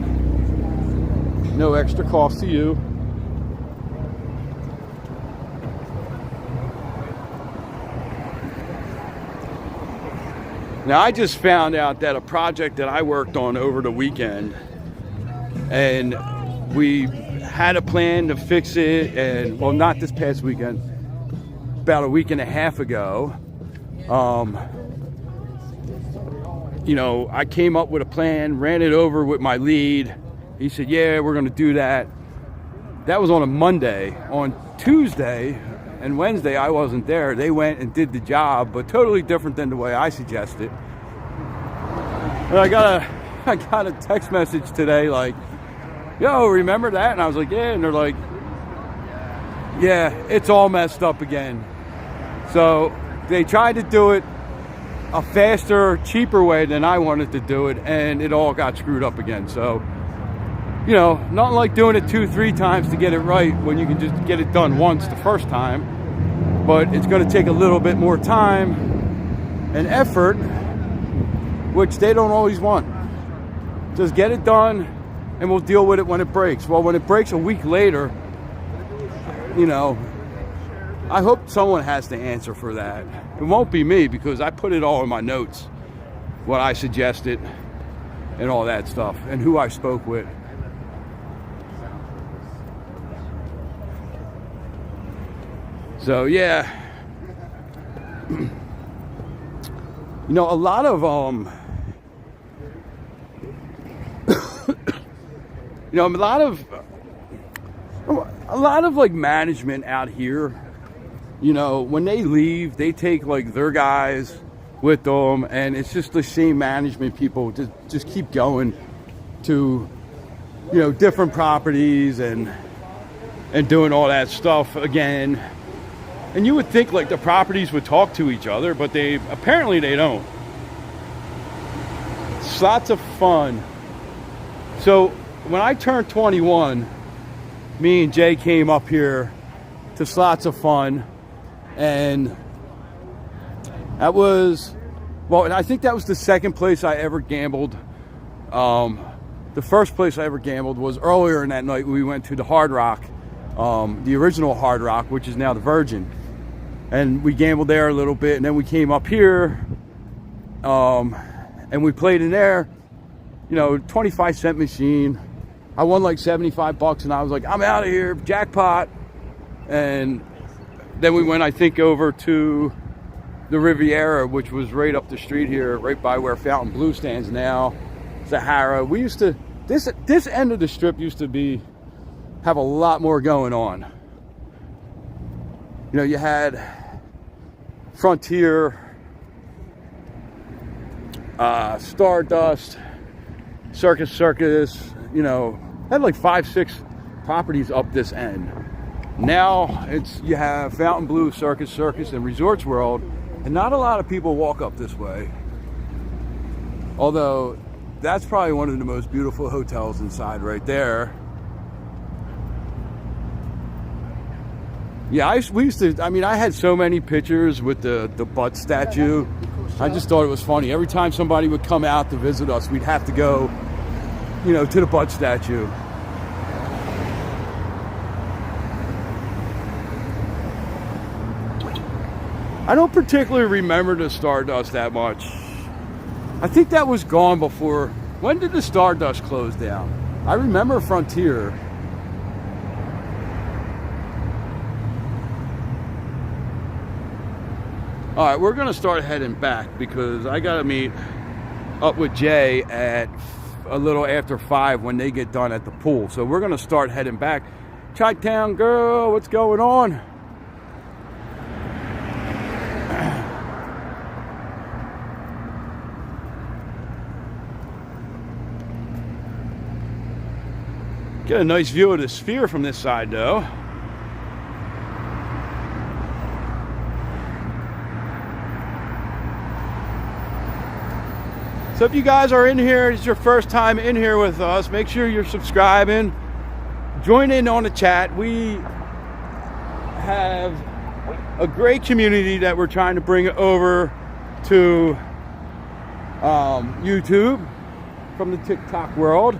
No extra cost to you. Now, I just found out that a project that I worked on over the weekend, and we had a plan to fix it, and well, not this past weekend, about a week and a half ago. You know, I came up with a plan, ran it over with my lead. He said, yeah, we're going to do that. That was on a Monday. On Tuesday, and Wednesday I wasn't there. They went and did the job, but totally different than the way I suggested. And I got a text message today like, yo, remember that? And I was like, yeah. And they're like, yeah, it's all messed up again. So they tried to do it a faster, cheaper way than I wanted to do it, and it all got screwed up again. So, you know, nothing like doing it 2-3 times to get it right when you can just get it done once the first time. But it's going to take a little bit more time and effort, which they don't always want. Just get it done, and we'll deal with it when it breaks. Well, when it breaks a week later, you know, I hope someone has to answer for that. It won't be me, because I put it all in my notes, what I suggested and all that stuff, and who I spoke with. So yeah, you know, a lot of you know, a lot of like management out here, you know, when they leave, they take like their guys with them, and it's just the same management people just keep going to, you know, different properties and doing all that stuff again. And you would think like the properties would talk to each other, but apparently they don't. It's lots of fun. So when I turned 21, me and Jay came up here to Slots of Fun, and that was, well, I think that was the second place I ever gambled. The first place I ever gambled was earlier in that night. We went to the Hard Rock, the original Hard Rock, which is now the Virgin, and we gambled there a little bit, and then we came up here, and we played in there, you know, 25-cent machine. I won like $75, and I was like, I'm out of here, jackpot. And then we went, I think, over to the Riviera, which was right up the street here, right by where Fountain Blue stands now. Sahara. We used to, this end of the strip used to have a lot more going on. You know, you had Frontier, Stardust, Circus, you know, had like 5-6 properties up this end. Now you have Fountain Blue, Circus, and Resorts World, and not a lot of people walk up this way. Although that's probably one of the most beautiful hotels inside right there. Yeah, we used to, I mean, I had so many pictures with the butt statue. I just thought it was funny. Every time somebody would come out to visit us, we'd have to go, you know, to the butt statue. I don't particularly remember the Stardust that much. I think that was gone before. When did the Stardust close down? I remember Frontier. All right, we're gonna start heading back because I gotta meet up with Jay at a little after 5 when they get done at the pool. So we're gonna start heading back. Chi-Town girl, what's going on? Get a nice view of the Sphere from this side though. So if you guys are in here, it's your first time in here with us, make sure you're subscribing. Join in on the chat. We have a great community that we're trying to bring over to YouTube from the TikTok world.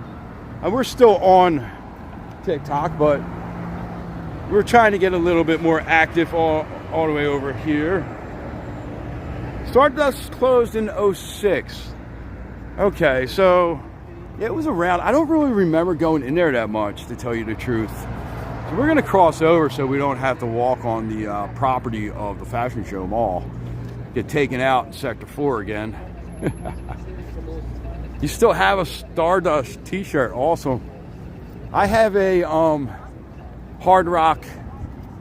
And we're still on TikTok, but we're trying to get a little bit more active all the way over here. Stardust closed in 06. Okay, so it was around, I don't really remember going in there that much, to tell you the truth. So we're gonna cross over so we don't have to walk on the property of the Fashion Show Mall. Get taken out in Sector 4 again. You still have a Stardust t-shirt, awesome. I have a Hard Rock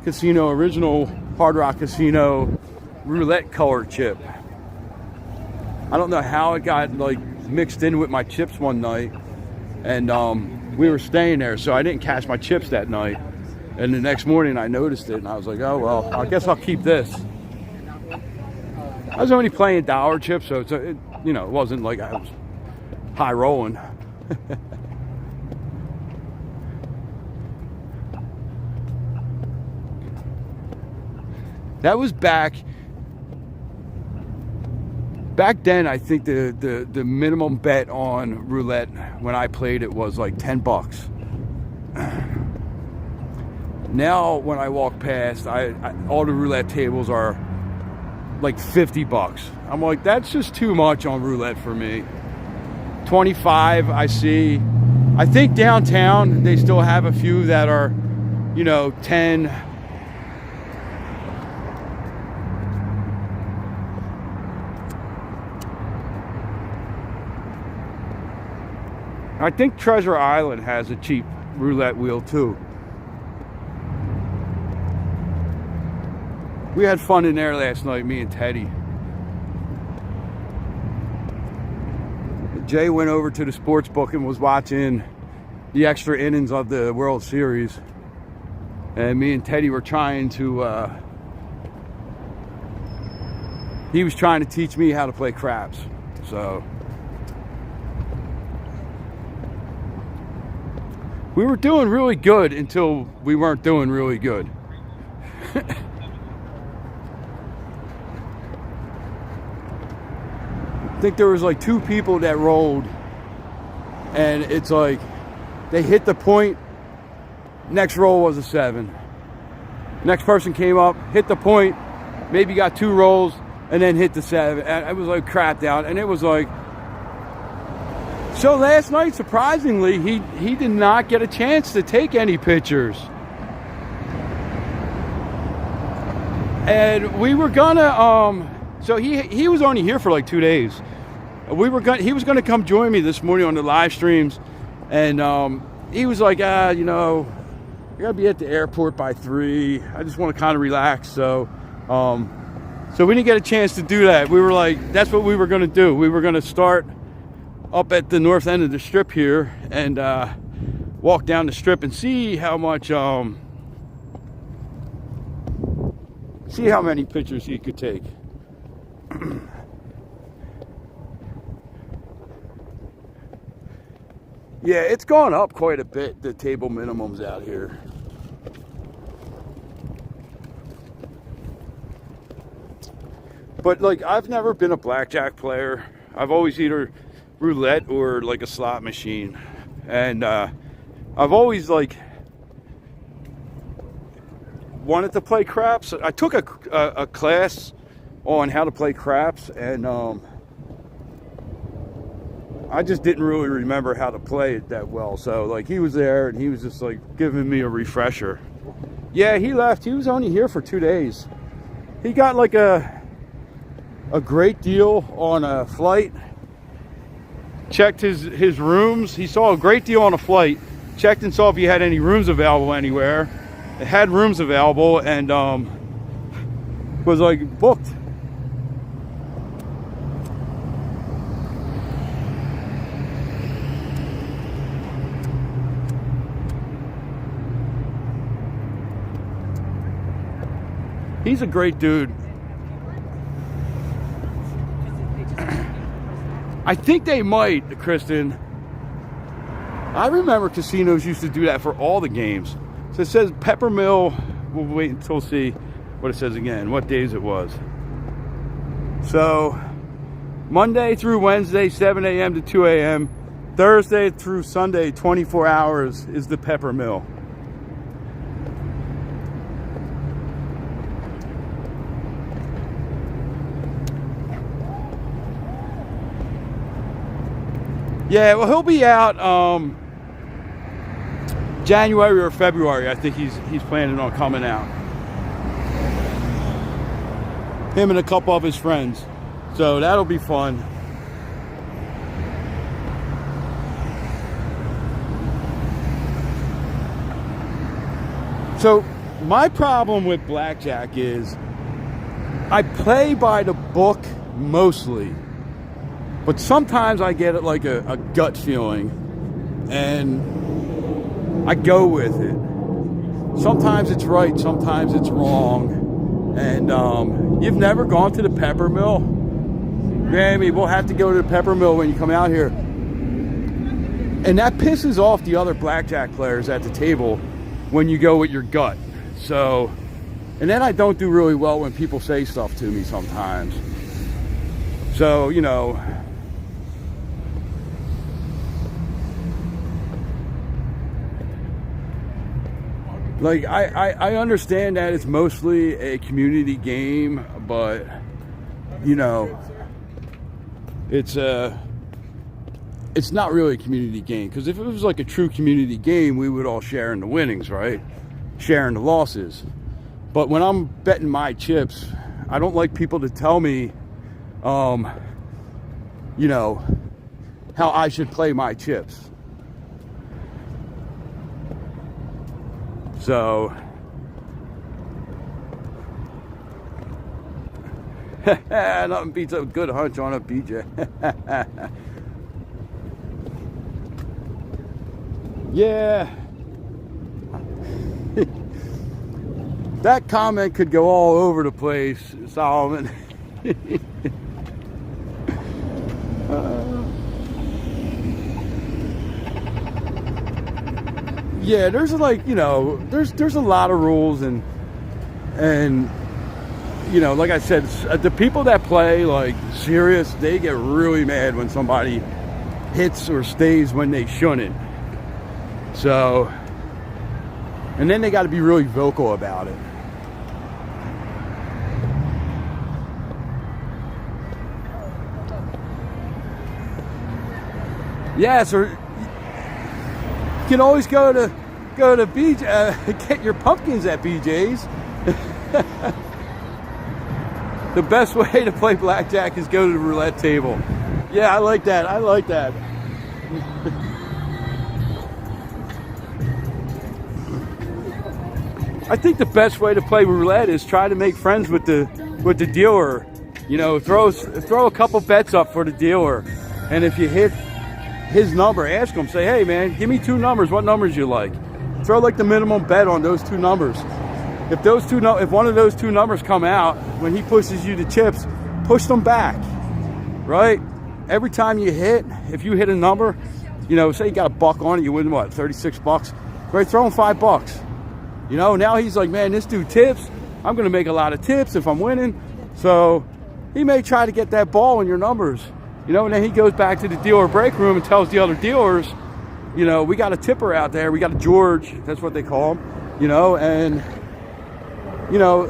Casino original Hard Rock Casino roulette color chip. I don't know how it got like mixed in with my chips one night, and we were staying there, so I didn't cash my chips that night. And the next morning I noticed it, and I was like, oh well, I guess I'll keep this. I was only playing dollar chips, so it you know, it wasn't like I was high rolling. That was back then. I think the minimum bet on roulette when I played it was like $10. Now when I walk past, all the roulette tables are like $50. I'm like, that's just too much on roulette for me. 25 I see. I think downtown they still have a few that are, you know, 10. I think Treasure Island has a cheap roulette wheel too. We had fun in there last night, me and Teddy. Jay went over to the sports book and was watching the extra innings of the World Series. And me and Teddy were trying to, he was trying to teach me how to play craps. So we were doing really good until we weren't doing really good. I think there was like 2 people that rolled, and it's like they hit the point, next roll was a 7. Next person came up, hit the point, maybe got 2 rolls, and then hit the 7. And it was like crapped out, and it was like, so last night, surprisingly, he did not get a chance to take any pictures. And we were gonna, so he was only here for like 2 days. He was gonna come join me this morning on the live streams, and he was like, you know, I gotta be at the airport by 3. I just want to kind of relax. So we didn't get a chance to do that. We were like, that's what we were gonna do. We were gonna start up at the north end of the strip here and walk down the strip and see how much, see how many pictures he could take. Yeah, it's gone up quite a bit, the table minimums out here. But like, I've never been a blackjack player. I've always either roulette or like a slot machine. And I've always like wanted to play craps. I took a class on how to play craps, and I just didn't really remember how to play it that well. So like, he was there and he was just like giving me a refresher. Yeah, he left. He was only here for 2 days. He got like a great deal on a flight. Checked his rooms. He saw a great deal on a flight. Checked and saw if he had any rooms available anywhere. It had rooms available, and was like booked. He's a great dude. I think they might, Kristen. I remember casinos used to do that for all the games. So it says Peppermill. We'll wait until see what it says again, what days it was. So Monday through Wednesday, 7 a.m. to 2 a.m. Thursday through Sunday, 24 hours is the Peppermill. Yeah, well, he'll be out January or February. I think he's planning on coming out. Him and a couple of his friends. So that'll be fun. So my problem with blackjack is I play by the book mostly, but sometimes I get it like a gut feeling and I go with it. Sometimes it's right, sometimes it's wrong. And you've never gone to the pepper mill? Grammy, we'll have to go to the pepper mill when you come out here. And that pisses off the other blackjack players at the table when you go with your gut. So, and then I don't do really well when people say stuff to me sometimes. So, you know, like I understand that it's mostly a community game, but you know, it's not really a community game, because if it was like a true community game, we would all share in the winnings, right? Sharing the losses. But when I'm betting my chips, I don't like people to tell me, you know, how I should play my chips. So, nothing beats a good hunch on a BJ. Yeah. That comment could go all over the place, Solomon. Yeah, there's like, you know, there's a lot of rules, and you know, like I said, the people that play like serious, they get really mad when somebody hits or stays when they shouldn't. So, and then they got to be really vocal about it. Yeah, so you can always go to BJ, get your pumpkins at BJ's. The best way to play blackjack is go to the roulette table. Yeah, I like that. I like that. I think the best way to play roulette is try to make friends with the dealer. You know, throw a couple bets up for the dealer, and if you hit his number, ask him, say, hey man, give me 2 numbers, what numbers you like? Throw like the minimum bet on those 2 numbers. If one of those 2 numbers come out when he pushes you to chips, push them back, right? Every time you hit, if you hit a number, you know, say you got $1 on it, you win what, 36 bucks, right? Throw him $5. You know, now he's like, man, this dude tips, I'm gonna make a lot of tips if I'm winning. So he may try to get that ball in your numbers. You know, and then he goes back to the dealer break room and tells the other dealers, you know, we got a tipper out there. We got a George. That's what they call him. You know, and, you know,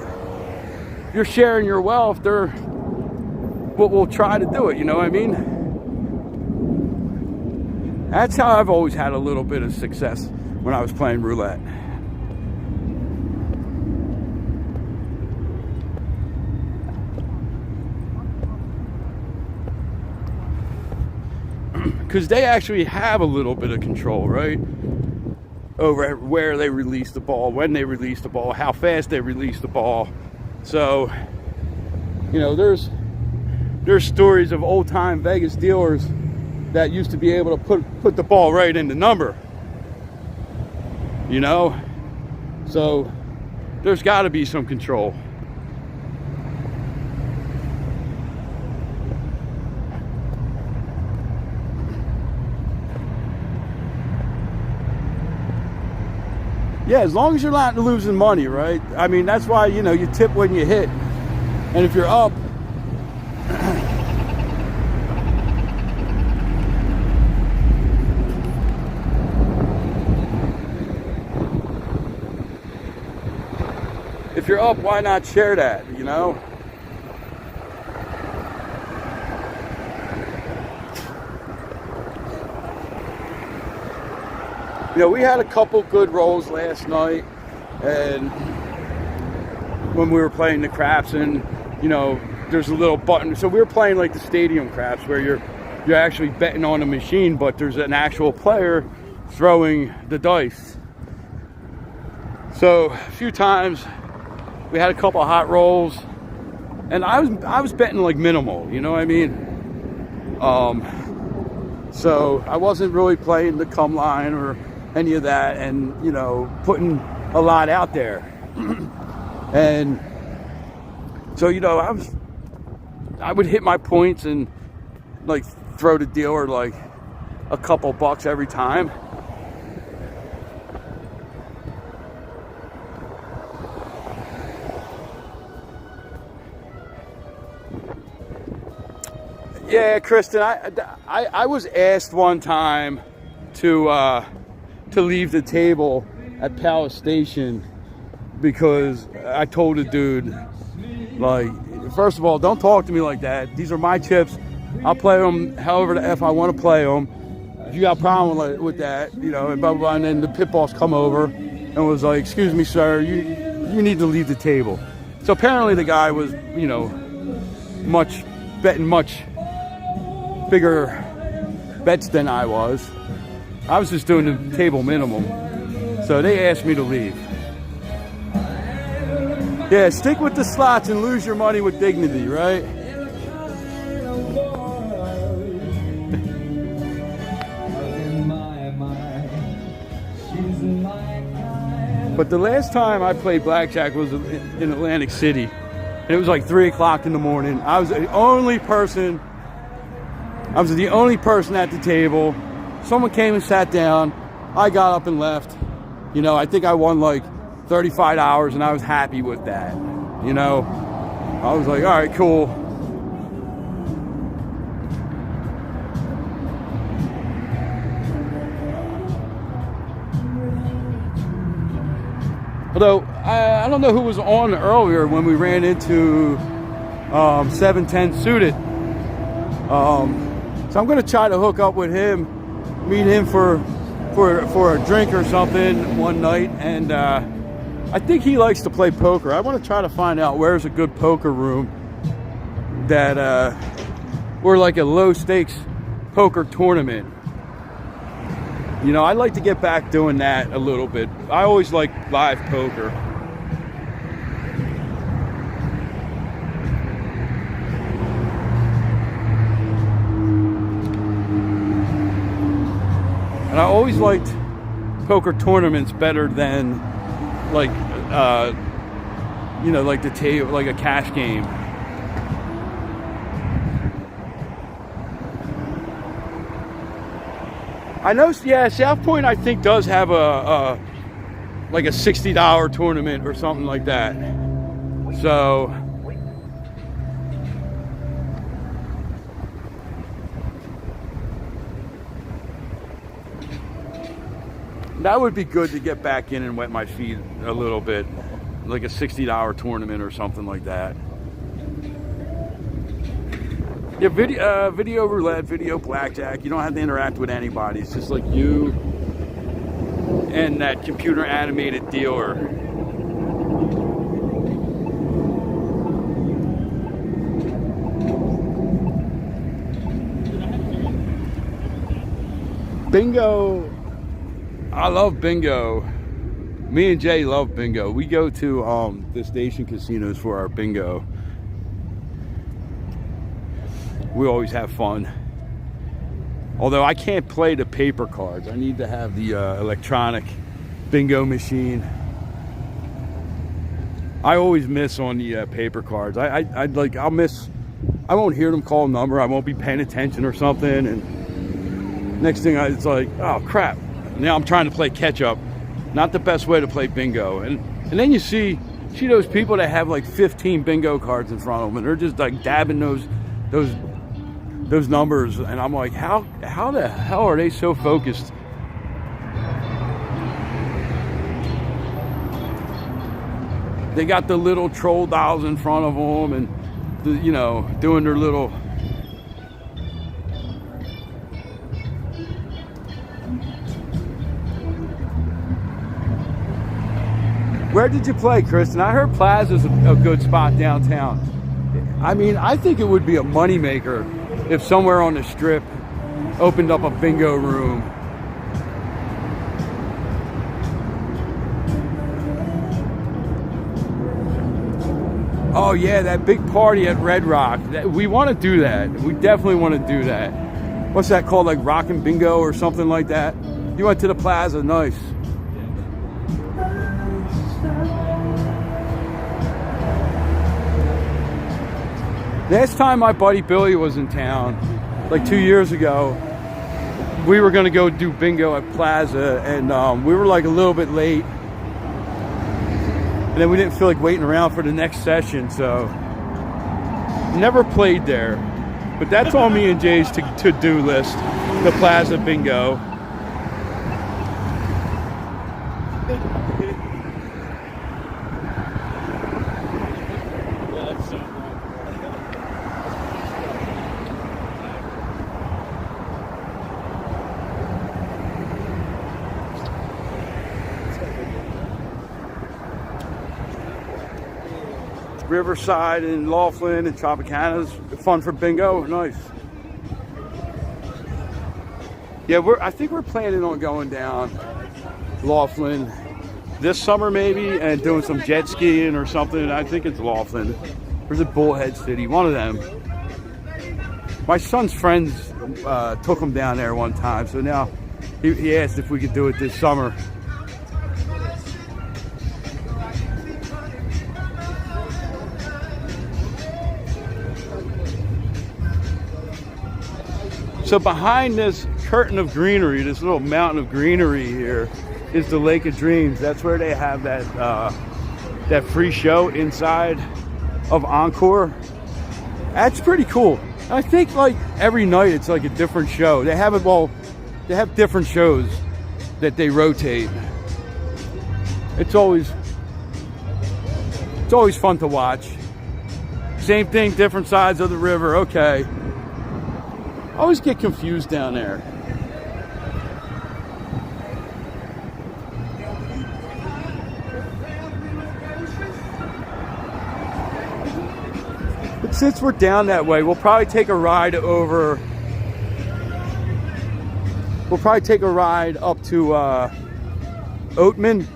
you're sharing your wealth. We'll try to do it. You know what I mean? That's how I've always had a little bit of success when I was playing roulette. Because they actually have a little bit of control, right? Over where they release the ball, when they release the ball, how fast they release the ball. So, you know, there's stories of old-time Vegas dealers that used to be able to put the ball right in the number. You know? So, there's got to be some control. Yeah, as long as you're not losing money, right? I mean, that's why, you know, you tip when you hit. And if you're up, if you're up, why not share that, you know? You know, we had a couple good rolls last night, and when we were playing the craps, and you know, there's a little button. So we were playing like the stadium craps, where you're actually betting on a machine, but there's an actual player throwing the dice. So a few times we had a couple of hot rolls, and I was betting like minimal, you know what I mean? So I wasn't really playing the come line or any of that, and you know, putting a lot out there. And so, you know, I would hit my points and like throw the dealer like a couple bucks every time. Yeah, Kristen, I was asked one time to leave the table at Palace Station because I told the dude, like, first of all, don't talk to me like that. These are my chips. I'll play them however the F I want to play them. If you got a problem with that, you know, and blah, blah, blah. And then the pit boss come over and was like, excuse me, sir, you need to leave the table. So apparently the guy was, you know, betting much bigger bets than I was. I was just doing the table minimum. So they asked me to leave. Yeah, stick with the slots and lose your money with dignity, right? But the last time I played blackjack was in Atlantic City. And it was like 3 o'clock in the morning. I was the only person at the table. Someone came and sat down. I got up and left. You know, I think I won like $35 and I was happy with that. You know, I was like, all right, cool. Although, I don't know who was on earlier when we ran into 710 Suited. So I'm going to try to hook up with him, meet him for a drink or something one night. And I think he likes to play poker. I want to try to find out where's a good poker room that or like a low stakes poker tournament. You know, I'd like to get back doing that a little bit. I always like live poker. And I always liked poker tournaments better than like you know, like the table, like a cash game. I know, yeah, South Point I think does have a like a $60 tournament or something like that. So that would be good to get back in and wet my feet a little bit, like a $60 tournament or something like that. Yeah, video roulette, video blackjack. You don't have to interact with anybody. It's just like you and that computer animated dealer. Bingo. I love bingo. Me and Jay love bingo. We go to the station casinos for our bingo. We always have fun. Although I can't play the paper cards. I need to have the electronic bingo machine. I always miss on the paper cards. I'll miss. I won't hear them call a number. I won't be paying attention or something. And next thing it's like, oh crap. Now I'm trying to play catch up. Not the best way to play bingo. And then you see those people that have like 15 bingo cards in front of them, and they're just like dabbing those numbers, and I'm like, how the hell are they so focused? They got the little troll dolls in front of them, and you know, doing their little. Where did you play, Kristen? I heard Plaza's a good spot downtown. I mean, I think it would be a moneymaker if somewhere on the strip opened up a bingo room. Oh yeah, that big party at Red Rock. We want to do that. We definitely want to do that. What's that called? Like Rockin' Bingo or something like that? You went to the plaza, nice. Last time my buddy Billy was in town, like 2 years ago, we were gonna go do bingo at Plaza, and we were like a little bit late. And then we didn't feel like waiting around for the next session, so never played there. But that's on me and Jay's to-do list, the Plaza Bingo. Riverside and Laughlin and Tropicana's fun for bingo. Nice. Yeah, I think we're planning on going down Laughlin this summer maybe and doing some jet skiing or something. I think it's Laughlin. Or is it Bullhead City? One of them. My son's friends took him down there one time, so now he asked if we could do it this summer. So behind this curtain of greenery, this little mountain of greenery here, is the Lake of Dreams. That's where they have that free show inside of Encore. That's pretty cool. I think like every night it's like a different show. They have different shows that they rotate. It's always fun to watch. Same thing, different sides of the river. Okay. I always get confused down there. But since we're down that way, we'll probably take a ride over. We'll probably take a ride up to Oatman,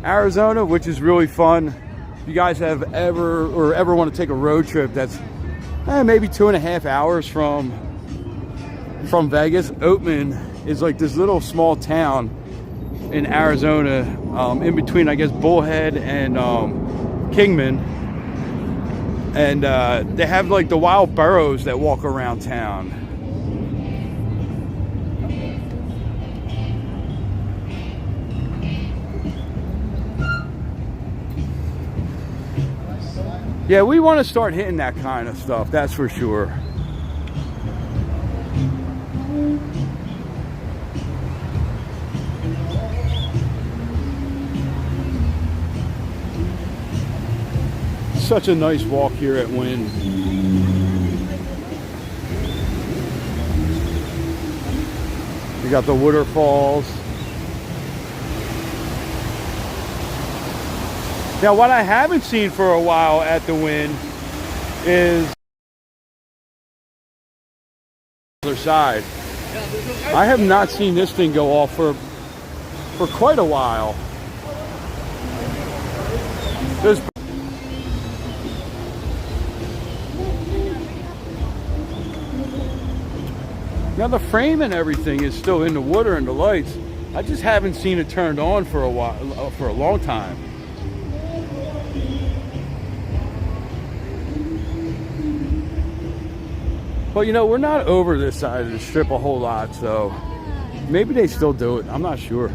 Arizona, which is really fun. If you guys have ever want to take a road trip that's maybe 2.5 hours from Vegas. Oatman is like this little small town in Arizona, in between, I guess, Bullhead and Kingman. And they have like the wild burros that walk around town. Yeah, we want to start hitting that kind of stuff, that's for sure. Such a nice walk here at Wynn. We got the waterfalls. Now, what I haven't seen for a while at the Wynn is the other side. I have not seen this thing go off for quite a while. There's now the frame and everything is still in the water and the lights. I just haven't seen it turned on for a while, for a long time. But you know, we're not over this side of the strip a whole lot, so maybe they still do it. I'm not sure.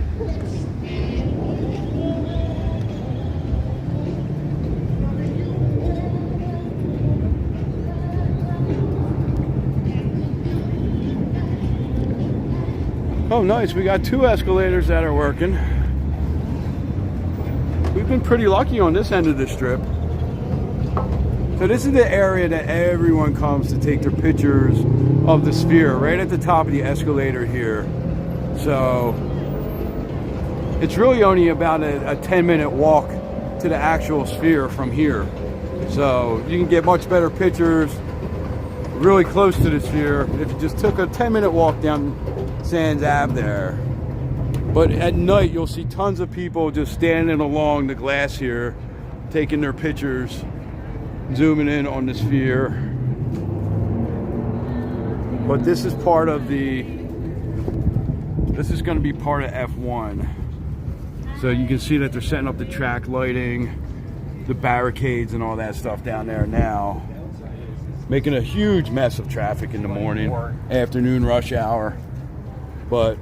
Oh, nice. We got 2 escalators that are working. We've been pretty lucky on this end of the strip. So this is the area that everyone comes to take their pictures of the sphere, right at the top of the escalator here. So it's really only about a 10-minute walk to the actual sphere from here. So you can get much better pictures really close to the sphere if you just took a 10-minute walk down Sands Ave there. But at night you'll see tons of people just standing along the glass here taking their pictures. zooming in on the sphere. But this is part of this is going to be part of F1. So you can see that they're setting up the track lighting, the barricades and all that stuff down there now. Making a huge mess of traffic in the morning, afternoon rush hour. But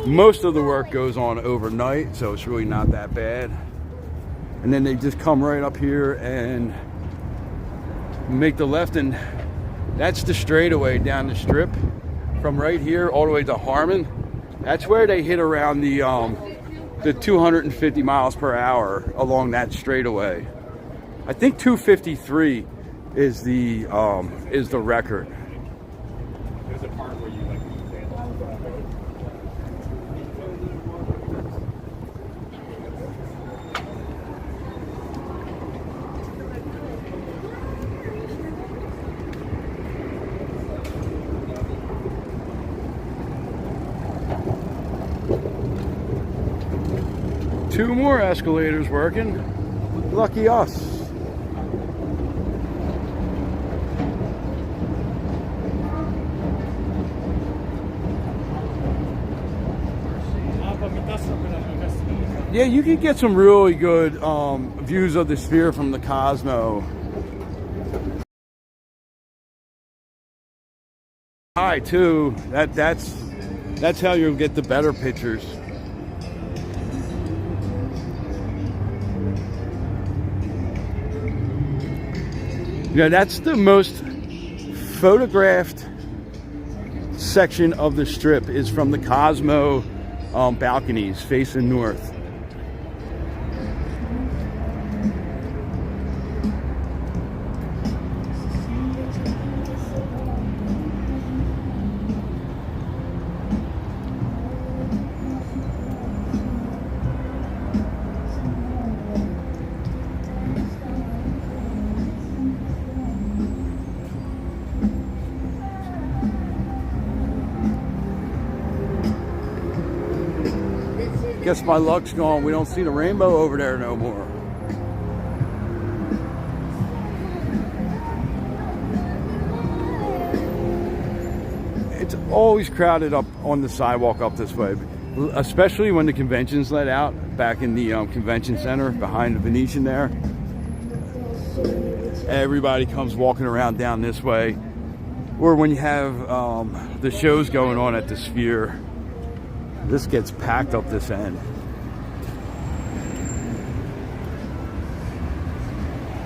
most of the work goes on overnight, so it's really not that bad. And then they just come right up here and make the left, and that's the straightaway down the strip from right here all the way to Harmon. That's where they hit around the 250 miles per hour along that straightaway. I think 253 is the record. There's a part where you like. Two more escalators working. Lucky us. Yeah, you can get some really good views of the sphere from the Cosmo. High too. That's how you'll get the better pictures. Yeah, that's the most photographed section of the strip is from the Cosmo balconies facing north. Guess my luck's gone. We don't see the rainbow over there no more. It's always crowded up on the sidewalk up this way, especially when the convention's let out back in the convention center behind the Venetian there. Everybody comes walking around down this way, or when you have the shows going on at the Sphere. This gets packed up this end.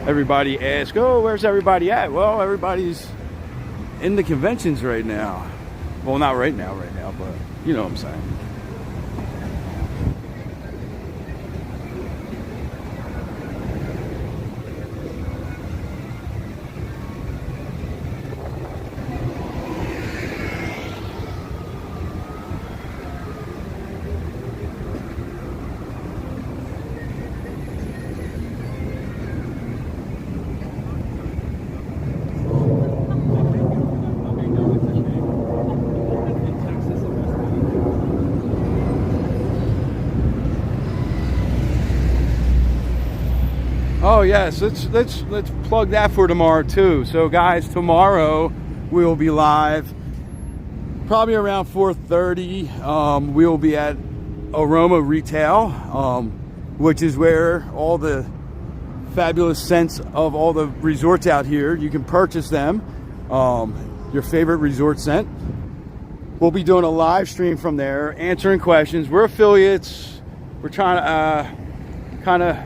Everybody asks, oh, where's everybody at? Well, everybody's in the conventions right now. Well, not right now, but you know what I'm saying. Oh yes, let's plug that for tomorrow too. So guys, tomorrow we'll be live probably around 4:30. We'll be at Aroma Retail, which is where all the fabulous scents of all the resorts out here, you can purchase them, your favorite resort scent. We'll be doing a live stream from there, answering questions. We're affiliates. We're trying to kind of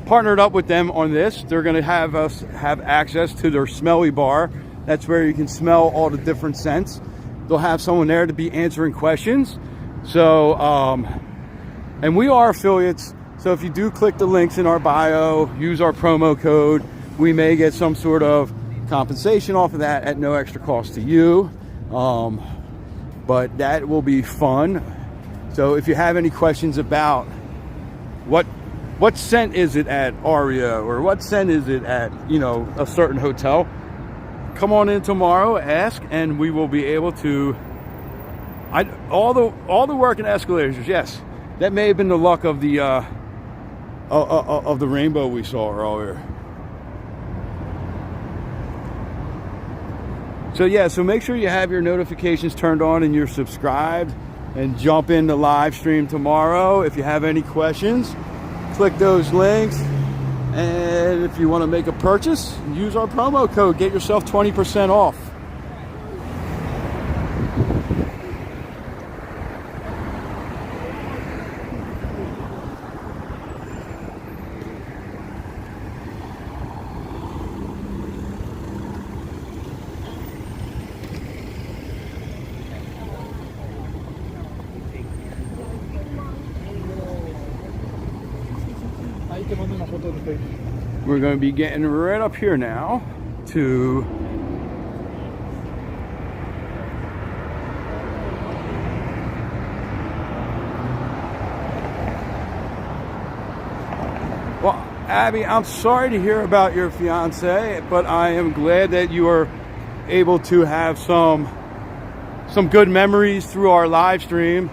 partnered up with them on this. They're going to have us have access to their smelly bar. That's where you can smell all the different scents. They'll have someone there to be answering questions. So, and we are affiliates. So if you do click the links in our bio, use our promo code, we may get some sort of compensation off of that at no extra cost to you. But that will be fun. So if you have any questions about what scent is it at Aria, or what scent is it at, you know, a certain hotel, come on in tomorrow, ask, and we will be able to. All the work in escalators, yes, that may have been the luck of the rainbow we saw earlier. So yeah, so make sure you have your notifications turned on and you're subscribed, and jump in the live stream tomorrow. If you have any questions, click those links. And if you want to make a purchase, use our promo code. Get yourself 20% off. We're going to be getting right up here now to well, Abby, I'm sorry to hear about your fiance, but I am glad that you are able to have some good memories through our live stream.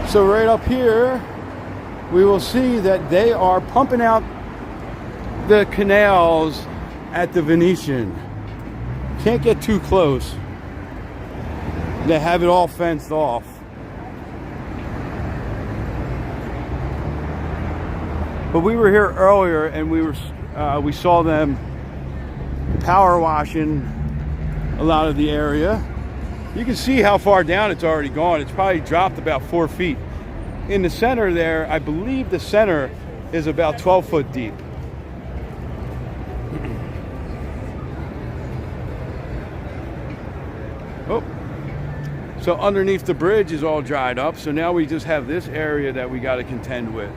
So right up here, we will see that they are pumping out the canals at the Venetian. Can't get too close. They have it all fenced off. But we were here earlier, and we saw them power washing a lot of the area. You can see how far down it's already gone. It's probably dropped about 4 feet. In the center there, I believe the center is about 12 foot deep. Oh, so underneath the bridge is all dried up. So now we just have this area that we got to contend with.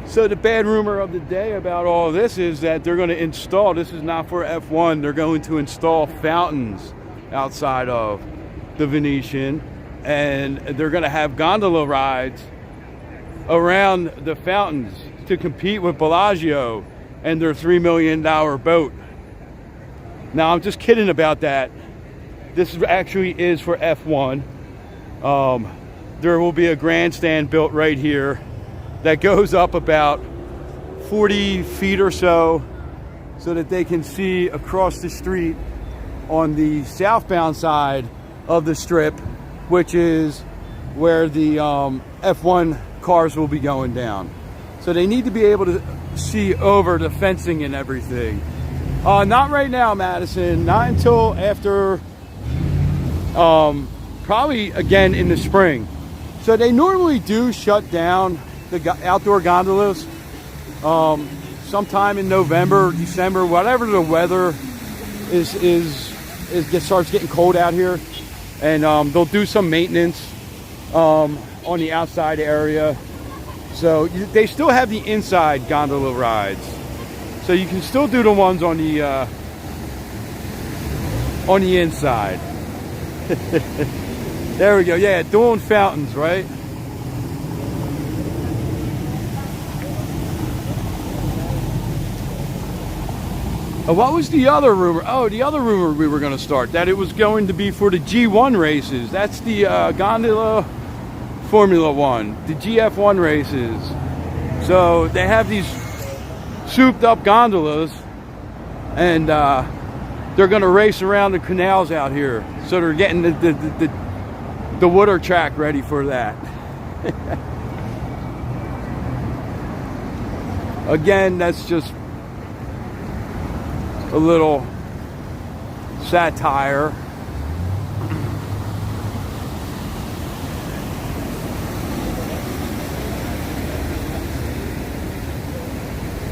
So the bad rumor of the day about all of this is that they're going to install, this is not for F1, they're going to install fountains outside of the Venetian, and they're going to have gondola rides around the fountains to compete with Bellagio and their $3 million boat. Now, I'm just kidding about that. This actually is for F1. There will be a grandstand built right here that goes up about 40 feet or so that they can see across the street on the southbound side of the strip, which is where the F1 cars will be going down. So they need to be able to see over the fencing and everything. Not right now, Madison. Not until after, probably again in the spring. So they normally do shut down the outdoor gondolas sometime in November, December, whatever the weather starts getting cold out here, and they'll do some maintenance on the outside area. So they still have the inside gondola rides, so you can still do the ones on the inside. There we go. Yeah, doing fountains, right? What was the other rumor? Oh, the other rumor we were going to start, that it was going to be for the G1 races. That's the gondola Formula One, the GF1 races. So they have these souped up gondolas, and they're going to race around the canals out here. So they're getting the water track ready for that. Again, that's just a little satire.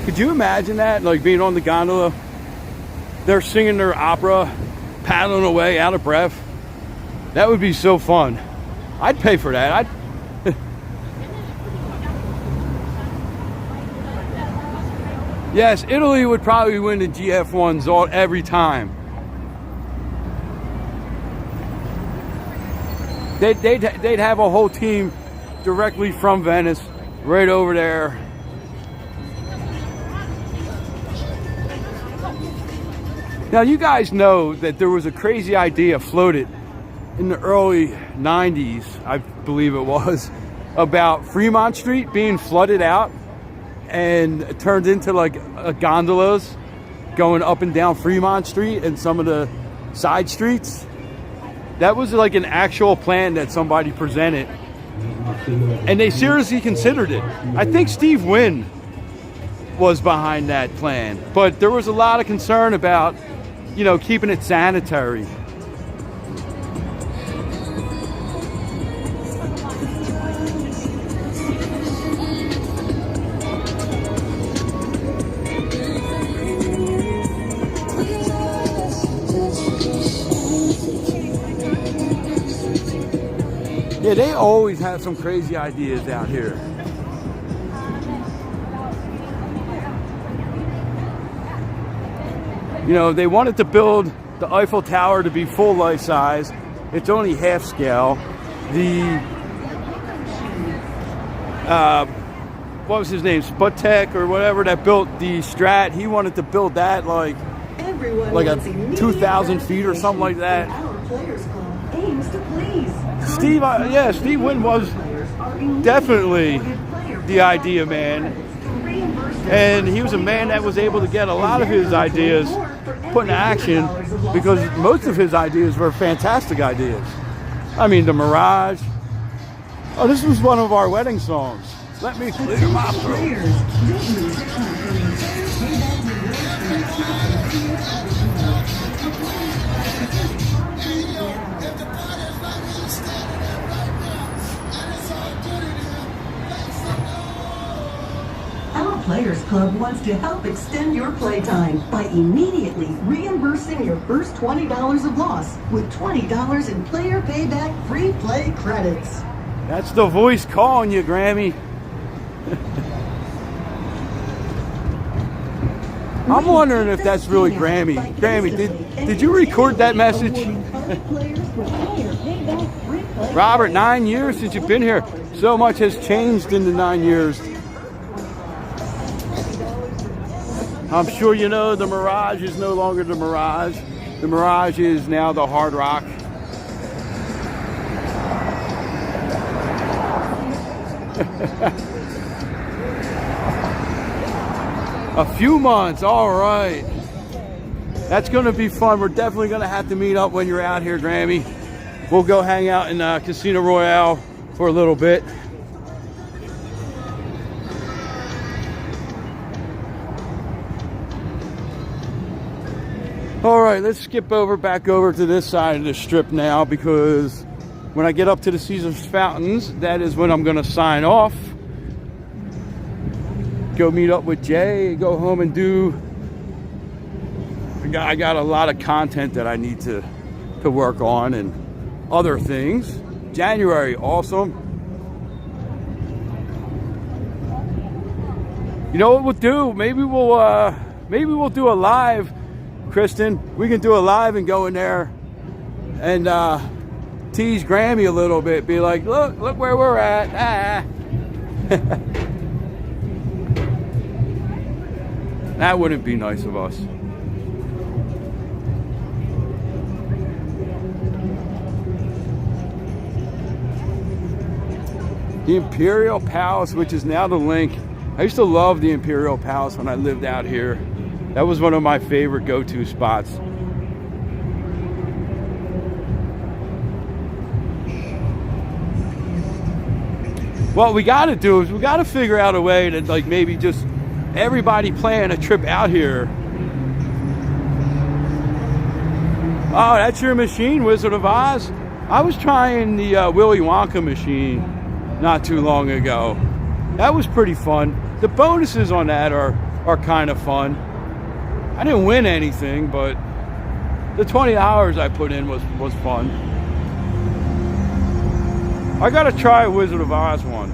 Could you imagine that? Like being on the gondola, they're singing their opera, paddling away out of breath. That would be so fun. I'd pay for that. Yes, Italy would probably win the GF1s every time. They'd have a whole team directly from Venice, right over there. Now, you guys know that there was a crazy idea floated in the early 90s, I believe it was, about Fremont Street being flooded out and turned into like gondolas going up and down Fremont Street and some of the side streets. That was like an actual plan that somebody presented, and they seriously considered it. I think Steve Wynn was behind that plan, but there was a lot of concern about, you know, keeping it sanitary. Yeah, they always have some crazy ideas out here. You know, they wanted to build the Eiffel Tower to be full life size. It's only half scale. The what was his name? Sputek or whatever that built the Strat. He wanted to build that like a 2,000 feet or something like that. Steve, Steve Wynn was definitely the idea man, and he was a man that was able to get a lot of his ideas put in action, because most of his ideas were fantastic ideas. I mean, the Mirage. Oh, this was one of our wedding songs. Let me clear my throat. Players Club wants to help extend your playtime by immediately reimbursing your first $20 of loss with $20 in player payback free play credits. That's the voice calling you, Grammy. I'm wondering if that's really Grammy. Grammy, did you record that message? Robert, 9 years since you've been here. So much has changed in the 9 years. I'm sure you know the Mirage is no longer the Mirage. The Mirage is now the Hard Rock. A few months, all right. That's going to be fun. We're definitely going to have to meet up when you're out here, Grammy. We'll go hang out in Casino Royale for a little bit. All right, let's skip back over to this side of the strip now, because when I get up to the Caesars Fountains, that is when I'm going to sign off. Go meet up with Jay, go home and do... I got a lot of content that I need to work on and other things. January, awesome. You know what we'll do? Maybe we'll do a live, Kristen. We can do a live and go in there and tease Grammy a little bit. Be like, look where we're at. That wouldn't be nice of us. The Imperial Palace, which is now the Link. I used to love the Imperial Palace when I lived out here. That was one of my favorite go-to spots. What we got to do is we got to figure out a way to, like, maybe just everybody plan a trip out here. Oh, that's your machine, Wizard of Oz? I was trying the Willy Wonka machine not too long ago. That was pretty fun. The bonuses on that are kind of fun. I didn't win anything, but the $20 I put in was fun. I gotta try a Wizard of Oz one.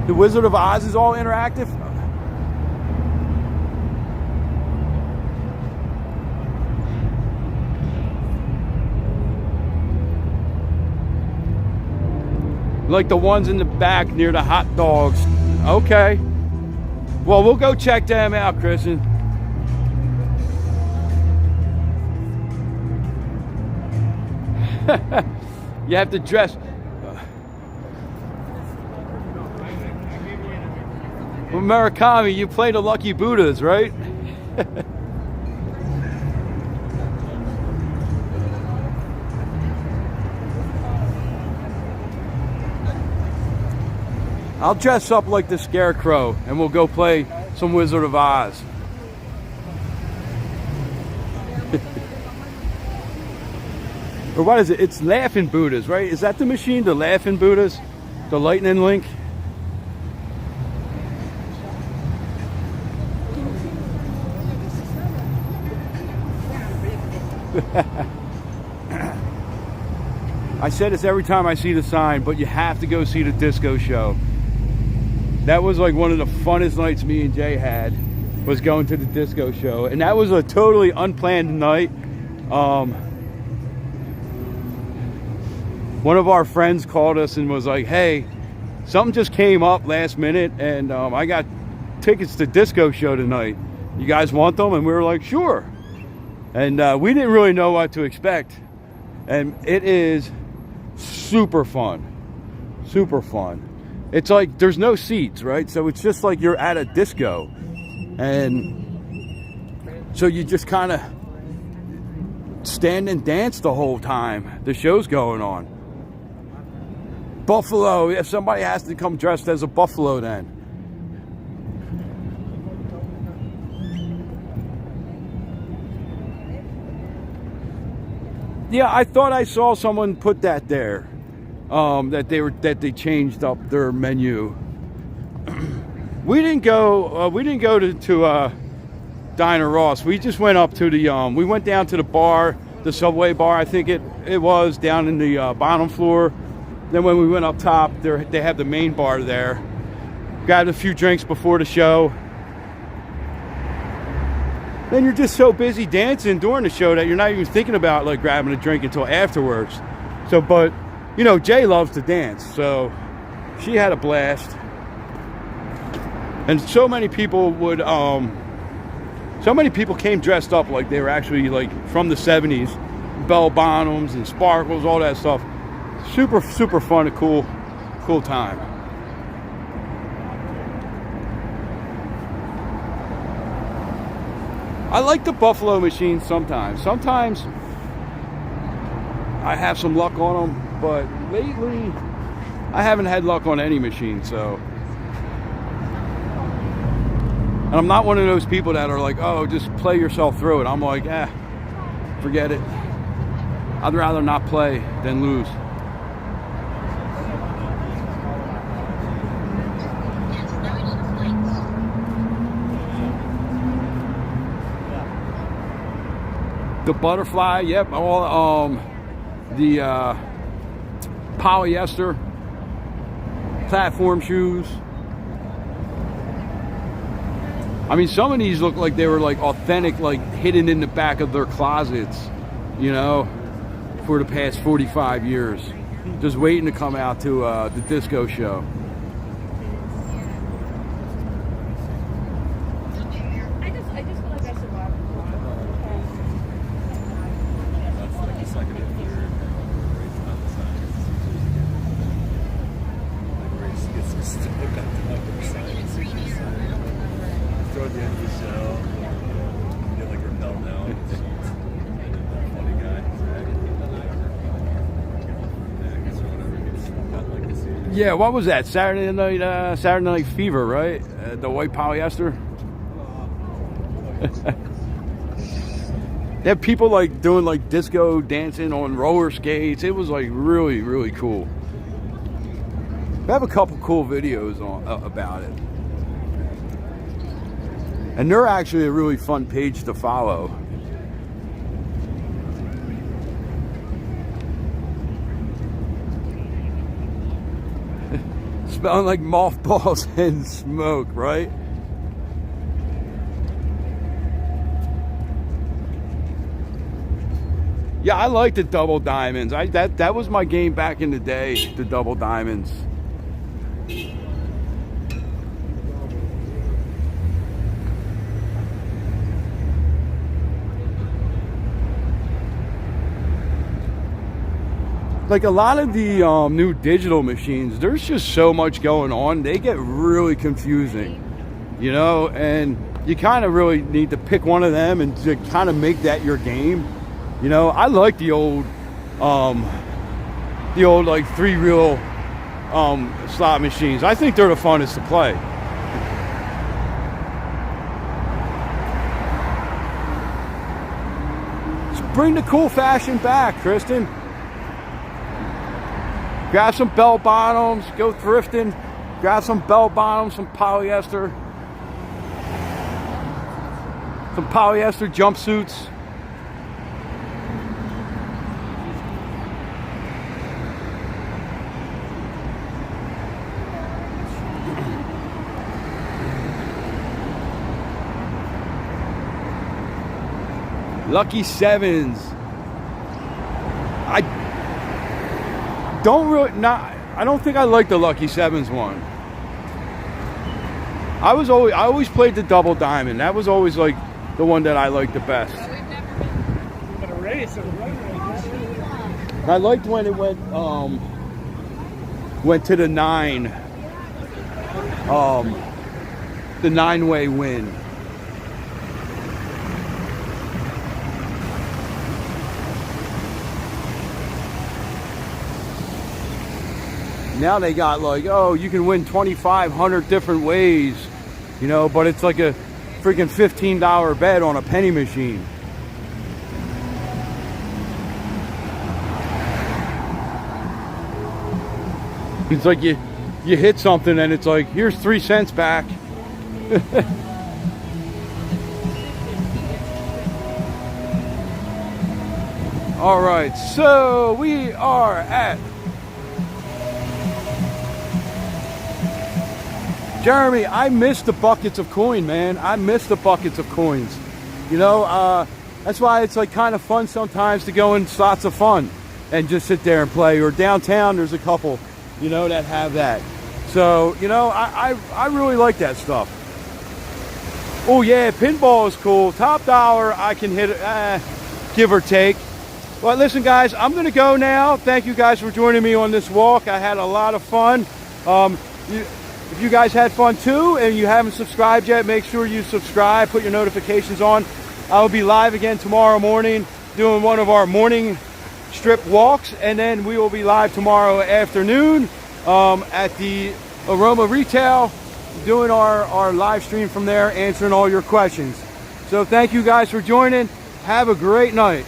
The Wizard of Oz is all interactive. Like the ones in the back near the hot dogs Okay. Well, we'll go check them out, Kristen. You have to dress. Murakami, you play the Lucky Buddhas, right? I'll dress up like the Scarecrow and we'll go play some Wizard of Oz. Or what is it? It's Laughing Buddhas, right? Is that the machine, the Laughing Buddhas? The Lightning Link? I said this every time I see the sign, but you have to go see the disco show. That was like one of the funnest nights me and Jay had, was going to the disco show. And that was a totally unplanned night. One of our friends called us and was like, hey, something just came up last minute and I got tickets to disco show tonight. You guys want them? And we were like, sure. And we didn't really know what to expect. And it is super fun. Super fun. It's like there's no seats, right? So it's just like you're at a disco. And so you just kind of stand and dance the whole time the show's going on. Buffalo, if somebody has to come dressed as a buffalo then. Yeah, I thought I saw someone put that there. That they changed up their menu. We didn't go to Diner Ross. We just went up to the we went down to the bar, the Subway bar, I think it was, down in the bottom floor. Then when we went up top, they have the main bar there. Got a few drinks before the show. Then you're just so busy dancing during the show that you're not even thinking about like grabbing a drink until afterwards. So, but you know, Jay loves to dance, so she had a blast. And so many people would, so many people came dressed up like they were actually like from the 70s, bell bottoms and sparkles, all that stuff. Super, super fun and cool time. I like the Buffalo machines sometimes. Sometimes I have some luck on them, but lately I haven't had luck on any machine, so. And I'm not one of those people that are like, oh, just play yourself through it. I'm like, forget it. I'd rather not play than lose. The butterfly, yep, all the polyester platform shoes. I mean, some of these look like they were like authentic, like hidden in the back of their closets, you know, for the past 45 years, just waiting to come out to the disco show. Yeah, what was that? Saturday Night Fever, right? The white polyester. They have people like doing like disco dancing on roller skates. It was like really, really cool. We have a couple cool videos on about it, and they're actually a really fun page to follow. Smelling like mothballs and smoke, right? Yeah, I like the double diamonds. That was my game back in the day, the double diamonds. like a lot of the new digital machines, there's just so much going on. They get really confusing, you know, and you kind of really need to pick one of them and to kind of make that your game. You know, I like the old like 3-reel slot machines. I think they're the funnest to play. Bring the cool fashion back, Kristen. Grab some bell bottoms, go thrifting, grab some bell bottoms, some polyester jumpsuits. Lucky Sevens. I don't think I like the Lucky Sevens one. I always played the double diamond. That was always like the one that I liked the best. I liked when it went to the 9-way win. Now they got like, oh, you can win 2,500 different ways, you know, but it's like a freaking $15 bet on a penny machine. It's like you hit something and it's like, here's 3 cents back. All right, so we are at Jeremy. I miss the buckets of coin, man. I miss the buckets of coins. You know, that's why it's like kind of fun sometimes to go in slots of fun and just sit there and play. Or downtown, there's a couple, you know, that have that. So, you know, I really like that stuff. Oh yeah, pinball is cool. Top dollar, I can hit it, give or take. Well, listen, guys, I'm going to go now. Thank you guys for joining me on this walk. I had a lot of fun. If you guys had fun too and you haven't subscribed yet, make sure you subscribe, put your notifications on. I will be live again tomorrow morning doing one of our morning strip walks, and then we will be live tomorrow afternoon at the Aroma Retail doing our live stream from there, answering all your questions. So thank you guys for joining. Have a great night.